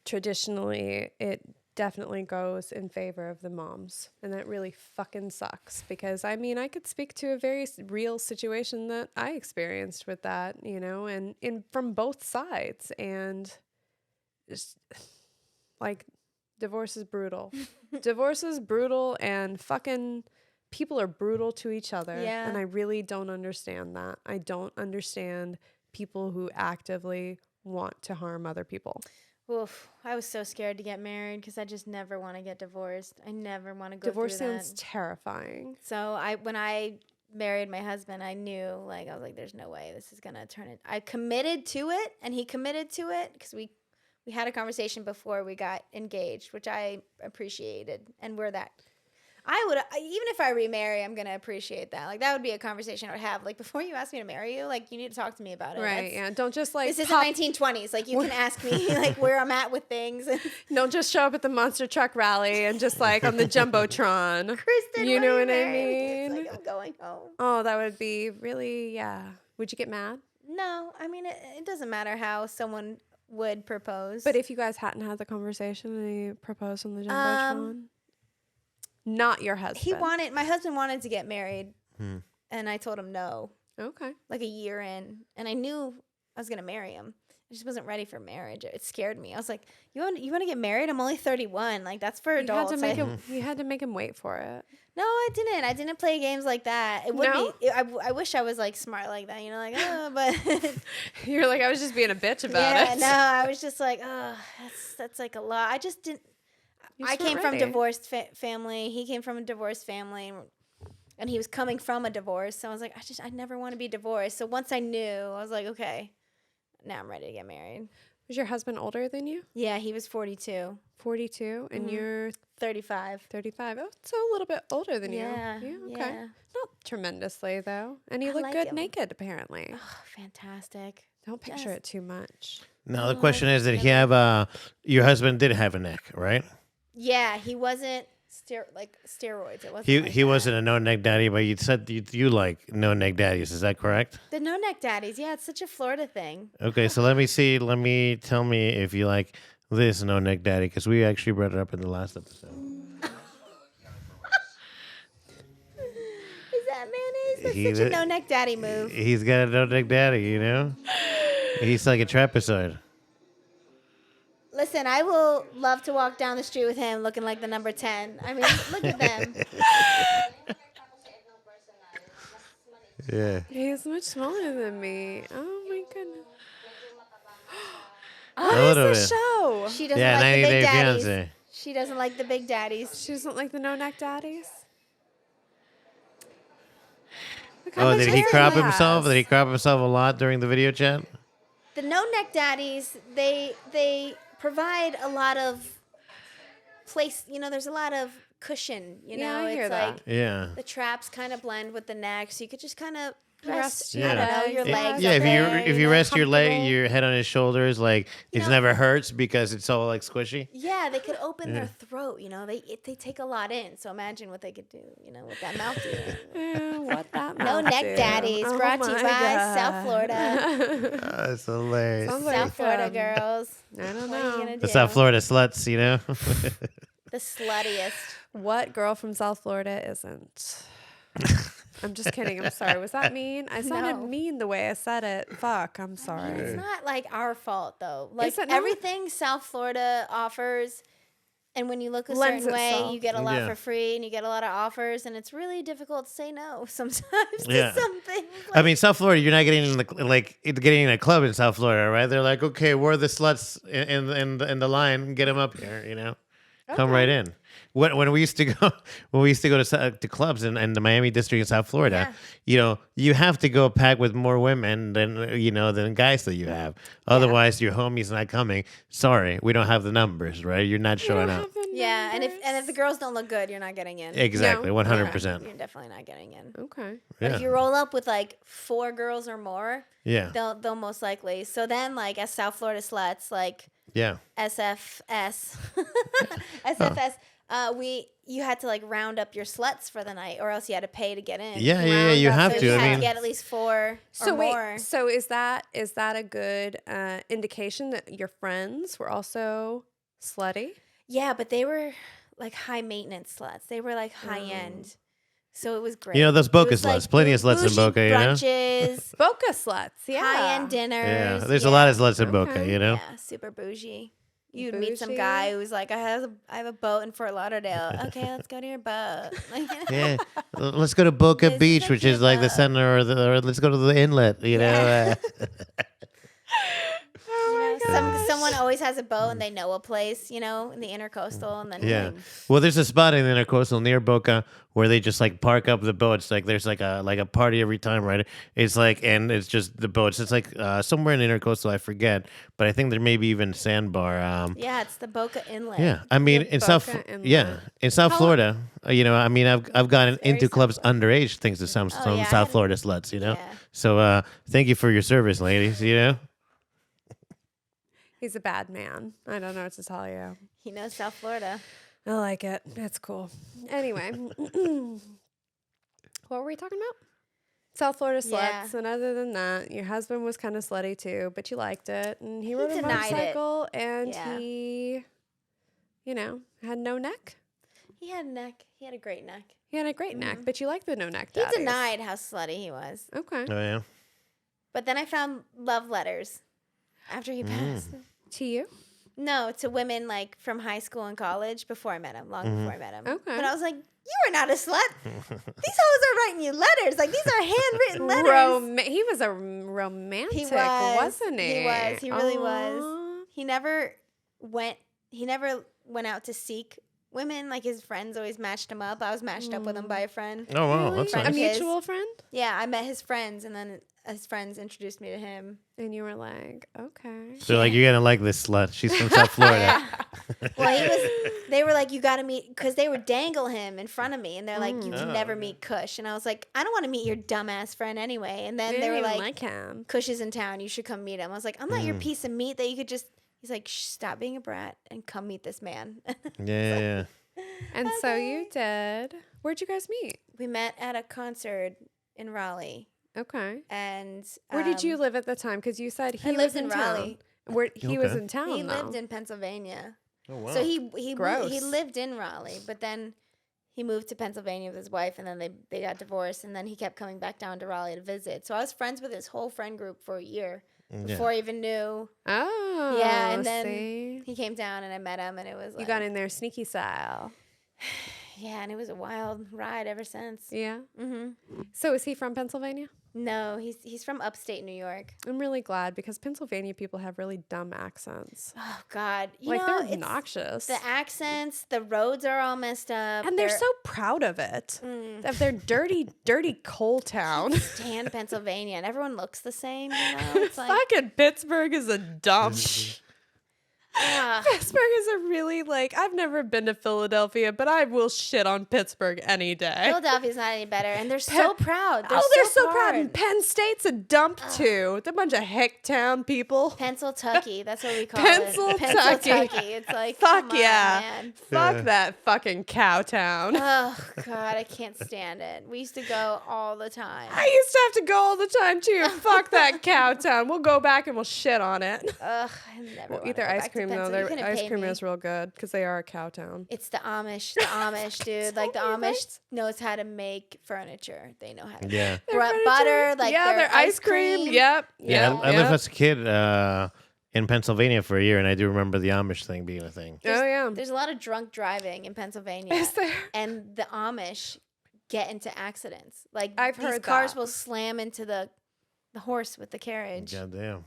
traditionally it definitely goes in favor of the moms. And that really fucking sucks because, I mean, I could speak to a very real situation that I experienced with that, you know, and from both sides. And just like divorce is brutal. Divorce is brutal and fucking people are brutal to each other. Yeah. And I really don't understand that. I don't understand people who actively want to harm other people. Oof, I was so scared to get married because I just never want to get divorced. I never want to go Divorce through sounds that. terrifying. So when I married my husband, I knew, like, I was like, there's no way this is going to turn it. I committed to it, and he committed to it because we had a conversation before we got engaged, which I appreciated. And we're that. Even if I remarry, I'm going to appreciate that. Like, that would be a conversation I would have. Like, before you ask me to marry you, like, you need to talk to me about it. Right, yeah. Don't just like This isn't 1920s. Like, you can ask me, like, where I'm at with things. Don't just show up at the monster truck rally and just like on the Jumbotron. Kristen, you know what I married? mean? It's like, I'm going home. Oh, that would be really, yeah. Would you get mad? No, I mean, it doesn't matter how someone would propose. But if you guys hadn't had the conversation and he proposed on the Jumbotron? Not your husband. My husband wanted to get married, and I told him no, Okay. like a year in, and I knew I was going to marry him. I just wasn't ready for marriage. It scared me. I was like, you want to get married? I'm only 31. Like, that's for adults. You had to make him wait for it. No, I didn't. I didn't play games like that. It would be. I wish I was like smart like that. You know, like but. You're like, I was just being a bitch about Yeah, it. no, I was just like, oh, that's like a lot. I just didn't. I came from a divorced family. He came from a divorced family, and he was coming from a divorce. So I was like, I never want to be divorced. So once I knew, I was like, okay, now I'm ready to get married. Was your husband older than you? Yeah, he was 42. 42, and you're 35. 35. Oh, so a little bit older than Yeah, you. Yeah, okay. yeah. Not tremendously, though. And you I look like good him. naked, apparently. Oh, fantastic. Don't picture Yes. it too much. Now the question is, did he have your husband did have a neck, right? Yeah, he wasn't steroids. It wasn't. He like he that. wasn't a no neck daddy, but you said you like no neck daddies. Is that correct? The no neck daddies. Yeah, it's such a Florida thing. Okay, so let me tell me if you like this no neck daddy, because we actually brought it up in the last episode. Is that mayonnaise? That's He such a did- no neck daddy move. He's got a no neck daddy, you know. He's like a trapezoid. Listen, I will love to walk down the street with him looking like the number 10. I mean, look at them. Yeah. He's much smaller than me. Oh, my goodness. A What is little the bit. show? She doesn't Yeah, like 90 the big Day daddies. Fiance. She doesn't like the big daddies. She doesn't like the no-neck daddies? Look how Oh, much did he hair crop has. himself? Did he crop himself a lot during the video chat? The no neck daddies, they provide a lot of place. You know, there's a lot of cushion. You Yeah, know, I hear it's that. like Yeah. the traps kind of blend with the neck, so you could just kind of Rest rest. your I don't know, your legs. legs. Yeah, up if there, you know, rest your leg, comfortable. your head on his shoulders, like it know- never hurts because it's all like squishy. Yeah, they could open their throat. You know, they take a lot in. So imagine what they could do. You know, with that mouth. Yeah, what that No mouth neck do. daddies. Oh Brought to you my by God. South Florida. That's hilarious. Sounds South Florida like, girls. I don't What are you know. gonna The do? South Florida sluts, you know. The sluttiest. What girl from South Florida isn't? I'm just kidding. I'm sorry. Was that mean? I sounded No. mean the way I said it. Fuck. I'm I mean, sorry. it's not like our fault though. Like it not? everything South Florida offers, and when you look a Lends certain way, itself. you get a lot Yeah. for free, and you get a lot of offers, and it's really difficult to say no sometimes Yeah. to something. I mean, South Florida, you're not getting in getting in a club in South Florida, right? They're like, okay, we're the sluts in the line. Get them up here, you know. Come right in. When we used to go to clubs in the Miami district in South Florida, Yeah. you know, you have to go pack with more women than guys that you have. Otherwise, your homie's not coming. Sorry, we don't have the numbers, right? You're not showing up. Yeah, and if the girls don't look good, you're not getting in. Exactly, No. 100%. You're definitely not getting in. Okay. But if Yeah, you roll up with like 4 girls or more, yeah, they'll most likely. So then, like as South Florida sluts, like yeah. SFS, SFS. You had to like round up your sluts for the night, or else you had to pay to get in. Yeah, yeah, you Round up have So to. you I had mean, to get at least 4 So or more. so is that a good indication that your friends were also slutty? Yeah, but they were like high maintenance sluts. They were like high end. So it was great. You know, those It Boca was, sluts. Plenty of sluts in bougie Boca, you know? brunches, Boca sluts. Yeah. high end dinners. Yeah, there's a lot of sluts in Boca, Okay. you know? Yeah, super bougie. You'd meet some Bougie. guy who's like, I have a boat in Fort Lauderdale. Okay, let's go to your boat. Like, Yeah, let's go to Boca This is Beach, a which is cute like the boat. center, or let's go to the inlet. You know, someone always has a boat and they know a place, in the intercoastal, and then yeah. like, Well, there's a spot in the intercoastal near Boca where they just like park up the boats. Like there's like a party every time, right? It's like, and it's just the boats. It's like somewhere in the intercoastal, I forget, but I think there may be even sandbar. yeah, it's the Boca Inlet. Yeah, I mean The in South, Boca Inlet. yeah, in South Florida, I mean I've gotten very into clubs similar. underage thanks to some Oh, yeah, I South had- Florida sluts, you know. Yeah. So thank you for your service, ladies. You know. He's a bad man. I don't know what to tell you. He knows South Florida. I like it. It's cool. Anyway, what were we talking about? South Florida sluts. Yeah. And other than that, your husband was kind of slutty too, but you liked it. And he rode a denied it. motorcycle and Yeah. he, had no neck. He had a neck. He had a great neck. He had a great neck, but you liked the no neck He daddies. denied how slutty he was. Okay. Oh yeah. But then I found love letters after he passed. To you? No, to women like from high school and college before I met him, long before I met him. Okay. But I was like, you are not a slut. These hoes are writing you letters. Like, these are handwritten letters. He was a romantic, He was. wasn't he? He was. He really was. Aw. He never went out to seek women. Like, his friends always matched him up. I was matched up with him by a friend. Oh wow, Really? that's Friend A of nice. his. mutual friend? Yeah, I met his friends, and then his friends introduced me to him. And you were like, okay. They're like, you're gonna like this slut. She's from South Florida. Well, they were like, you got to meet, because they would dangle him in front of me, and they're like, you can Oh, never okay. meet Cush. And I was like, I don't want to meet your dumbass friend anyway. And then You they were didn't even like, him. Cush is in town. You should come meet him. I was like, I'm not your piece of meat that you could just. He's like, shh, stop being a brat and come meet this man. Yeah. And so you did. Where'd you guys meet? We met at a concert in Raleigh, Okay. and Where did you live at the time? Because you said he I was lived in in town. Raleigh. Where he was Okay. in town, He though. lived in Pennsylvania. Oh wow. So he Gross. lived in Raleigh, but then he moved to Pennsylvania with his wife, and then they got divorced, and then he kept coming back down to Raleigh to visit. So I was friends with his whole friend group for a year before I even knew. Oh. Yeah, and then see? he came down, and I met him, and it was like, You got in there sneaky style. yeah, and it was a wild ride ever since. Yeah. hmm So is he from Pennsylvania? No, he's from upstate New York. I'm really glad because Pennsylvania people have really dumb accents. Oh God, Like know, they're it's obnoxious. the accents, the roads are all messed up, And they're so proud of it. Of their dirty, dirty coal town. stand Pennsylvania, and everyone looks the same. It's like, Fucking Pittsburgh is a dump. ah. Pittsburgh is a really I've never been to Philadelphia, but I will shit on Pittsburgh any day. Philadelphia's not any better, and they're so proud. They're They're so proud. hard. And Penn State's a dump too. They're a bunch of hick town people. Pennsyltucky, that's what we call Pennsyltucky. it. Pennsyltucky. It's like, Fuck come on, yeah. man. Fuck Yeah. that fucking cow town. Oh God, I can't stand it. We used to go all the time. I used to have to go all the time too. Fuck that cow town. We'll go back and we'll shit on it. Ugh, I never. We'll wanna eat their go ice back to cream though. Pennsylvania. Their You couldn't ice pay cream me. is real good because they are a cow town. It's the Amish, dude. Like the Tell me, Amish right? knows how to make furniture. They know how to. Yeah. Butter, like their ice cream. Yep. Yeah, Yep. I lived as a kid in Pennsylvania for a year, and I do remember the Amish thing being a thing. Oh yeah. There's a lot of drunk driving in Pennsylvania, Is there? and the Amish get into accidents. Like I've these heard cars that. will slam into the horse with the carriage, Goddamn.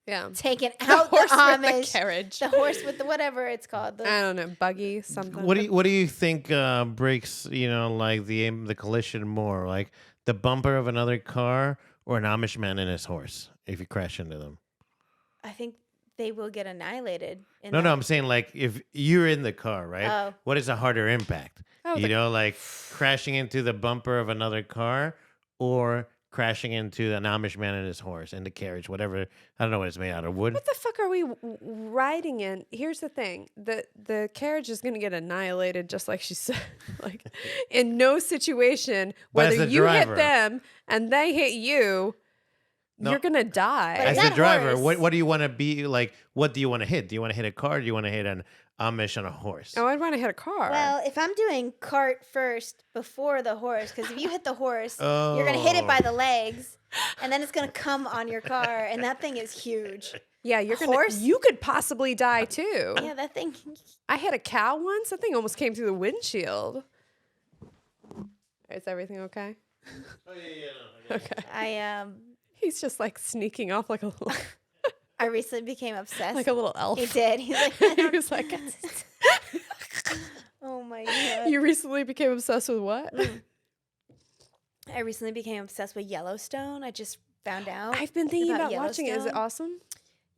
Yeah. taking out the, horse with Amish. the carriage. The horse with the whatever it's called. The, I don't know, buggy something. What do you think breaks like the collision more, like the bumper of another car or an Amish man and his horse if you crash into them? I think they will get annihilated. In No, that. I'm saying like if you're in the car, right? Oh. What is a harder impact? Oh, You know, like crashing into the bumper of another car or crashing into an Amish man and his horse and the carriage, whatever. I don't know what it's made out of. Wood? What the fuck are we riding in? Here's the thing: the carriage is gonna get annihilated, just like she said. Like in no situation, But as whether the you driver. hit them and they hit you, you're gonna die. But As that the driver, horse- what do you want to be like? What do you want to hit? Do you want to hit a car? Or do you want to hit an Amish on a horse? Oh, I'd want to hit a car. Well, if I'm doing cart first before the horse, because if you hit the horse, you're gonna hit it by the legs, and then it's gonna come on your car, and that thing is huge. yeah, you're gonna. horse? You could possibly die too. Yeah, that thing. I hit a cow once. That thing almost came through the windshield. Is everything okay? Oh, yeah. Okay. I He's just like sneaking off like a little, I recently became obsessed. like a little elf. He did. He's like, He was like, oh my god. you recently became obsessed with what? I recently became obsessed with Yellowstone. I just found out. I've been thinking about about watching it. Is it Yellowstone. awesome?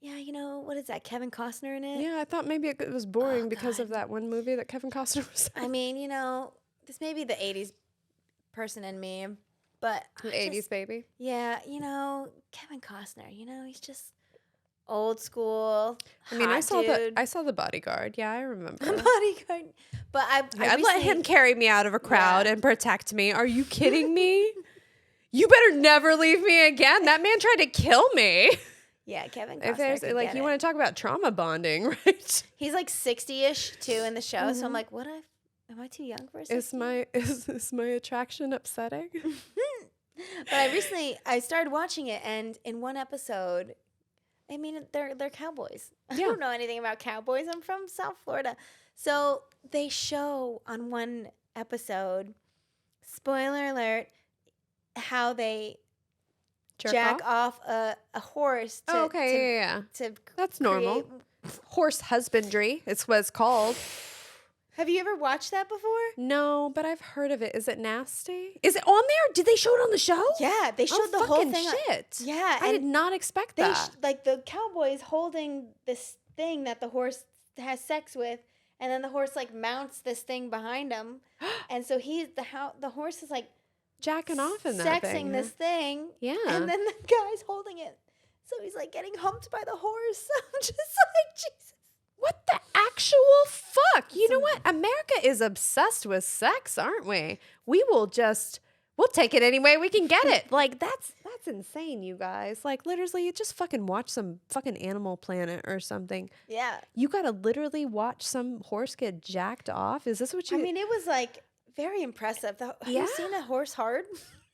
Yeah, you know what is that? Kevin Costner in it. Yeah, I thought maybe it was boring Oh, because of God. that one movie that Kevin Costner was in. I mean, you know, this may be the '80s person in me, but The I 80s just- baby. Yeah, you know, Kevin Costner. You know, he's just old school. I mean, I hot saw dude. the Bodyguard. Yeah, I remember. Bodyguard. But I I'd let him recently- carry me out of a crowd Yeah. and protect me. Are you kidding me? You better never leave me again. That man tried to kill me. Yeah, Kevin Costner. If there's could like get you it. want to talk about trauma bonding, right? He's like 60-ish too in the show, so I'm like, what? Am I too young for a 60? Is my attraction upsetting? But I started watching it, and in one episode, I mean, they're cowboys. I Yeah. don't know anything about cowboys. I'm from South Florida, so they show on one episode, spoiler alert, how they jack off a horse. To, Oh, okay, yeah. To That's normal. create- Horse husbandry. It's what it's called. Have you ever watched that before? No, but I've heard of it. Is it nasty? Is it on there? Did they show it on the show? Yeah, they showed the whole fucking thing. shit. Yeah, I and did not expect they that. like the cowboys holding this thing that the horse has sex with, and then the horse like mounts this thing behind him, and so the horse is like Jacking off in that sexing thing. this thing, Yeah. and then the guy's holding it, so he's like getting humped by the horse. I'm just like, Jesus. What the actual fuck? You know what? America is obsessed with sex, aren't we? We'll take it any way we can get it. Like that's insane, you guys. Like literally, you just fucking watch some fucking Animal Planet or something. Yeah, You gotta literally watch some horse get jacked off. Is this what you? I mean, it was like very impressive. Have Yeah. you seen a horse hard?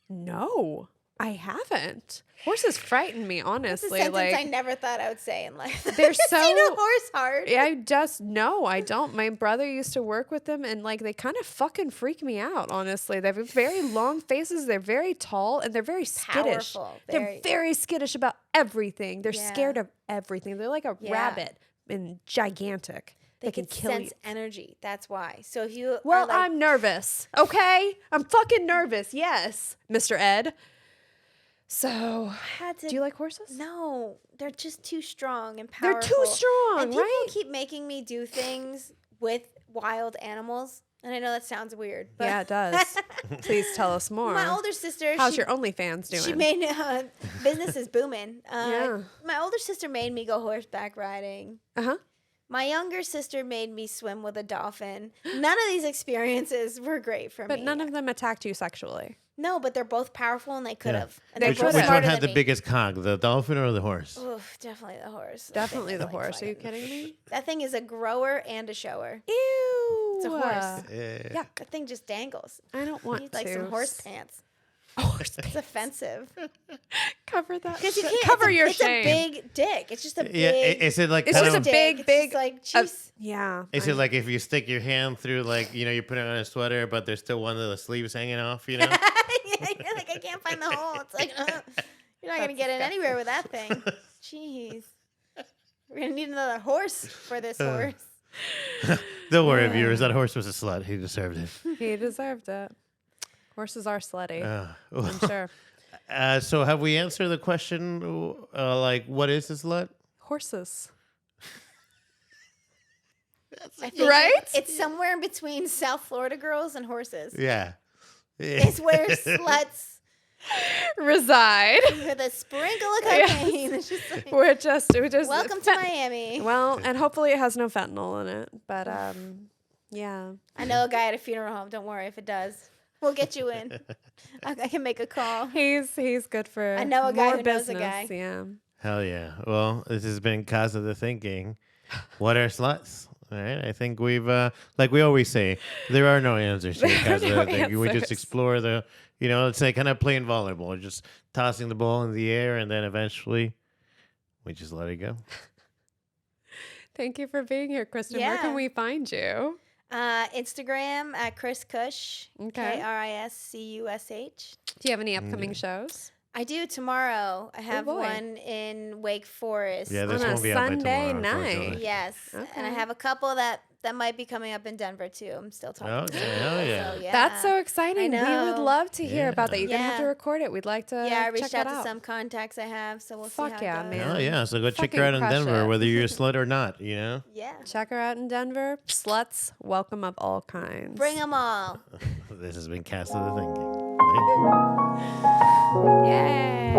No, I haven't. Horses frighten me, That's a honestly. sentence Like I never thought I would say in life. They're Seen a so- horse hard. I just no, I don't. My brother used to work with them, and like they kind of fucking freak me out. Honestly, they have very long faces. They're very tall, and they're very skittish. Powerful, They're very- very skittish about everything. They're Yeah. scared of everything. They're like a Yeah. rabbit and gigantic. They can can kill sense you. energy. That's why. So if you Well, are like, I'm nervous. Okay, I'm fucking nervous. Yes, Mr. Ed. So, had to, do you like horses? No, they're just too strong and They're powerful. too strong, And people right? keep making me do things with wild animals, and I know that sounds weird, but Yeah, it does. Please tell us more. my older sister, How's she, your OnlyFans doing? she made business is booming. Yeah. My older sister made me go horseback riding. Uh-huh. My younger sister made me swim with a dolphin. None of these experiences were great for But me. none of them attacked you sexually. No, but they're both powerful, and they could Yeah. have. And They they're Which, both could've. which one smarter had than the me. biggest cog, the dolphin or the horse? Oof, definitely the horse. That Definitely thing the is, like, horse. Are you fucking- kidding me? That thing is a grower and a shower. Ew. It's a horse. Yeah. That thing just dangles. I don't You want need like to. some horse pants. Horse It's offensive Cover that. because you can't Cover your it's shame. a big dick. It's just a big. Yeah, is it like It's kind just a of, big, It's big. just like uh, jeez. yeah. is it like if you stick your hand through, like, you know, you put it on a sweater, but there's still one of the sleeves hanging off, you know? Yeah, you're like, I can't find the hole. It's like you're not gonna get in anywhere with that thing. Jeez, we're gonna need another horse for this horse. Don't worry, viewers. That horse was a slut. He deserved it. He deserved it. Horses are slutty. Uh, I'm sure. So have we answered the question, like, what is a slut? Horses. I think Right? It's somewhere in between South Florida girls and horses. Yeah. It's where sluts Reside. with a sprinkle of Yes. cocaine. It's just like, We're just welcome to Miami. Well, and hopefully it has no fentanyl in it. But yeah. I know a guy at a funeral home. Don't worry if it does. We'll get you in. I can make a call. He's good for I know a guy more who knows a business. guy. Yeah. Hell yeah. Well, this has been Casa the Thinking. What are sluts? All right. I think we've, like we always say, there are no answers here. There are Casa no the Thinking. We just answers. explore the, it's like kind of playing volleyball, just tossing the ball in the air, and then eventually we just let it go. Thank you for being here, Kristen. Where Yeah. can we find you? Instagram at Chris Cush. Okay. KRISCUSH. Do you have any upcoming shows? I do tomorrow. I have boy. one in Wake Forest. Yeah, this On a won't be out by Sunday tomorrow, night. unfortunately. Yes. And I Okay. have a couple that might be coming up in Denver too. I'm still talking to Okay, them. hell yeah. So, yeah. That's so exciting. We would know. love to hear about that. Yeah. You're going to have to Yeah. record it. We'd like to Yeah, I check reached that out to out. some contacts I have, so we'll Fuck see how yeah, it goes. man. Oh yeah, so go check her Fucking out in crush Denver, it. whether you're a slut or not. Yeah. Check her out in Denver. Sluts, welcome of all kinds. Bring them all. This has been Casa the Thinking. Bye. Yay.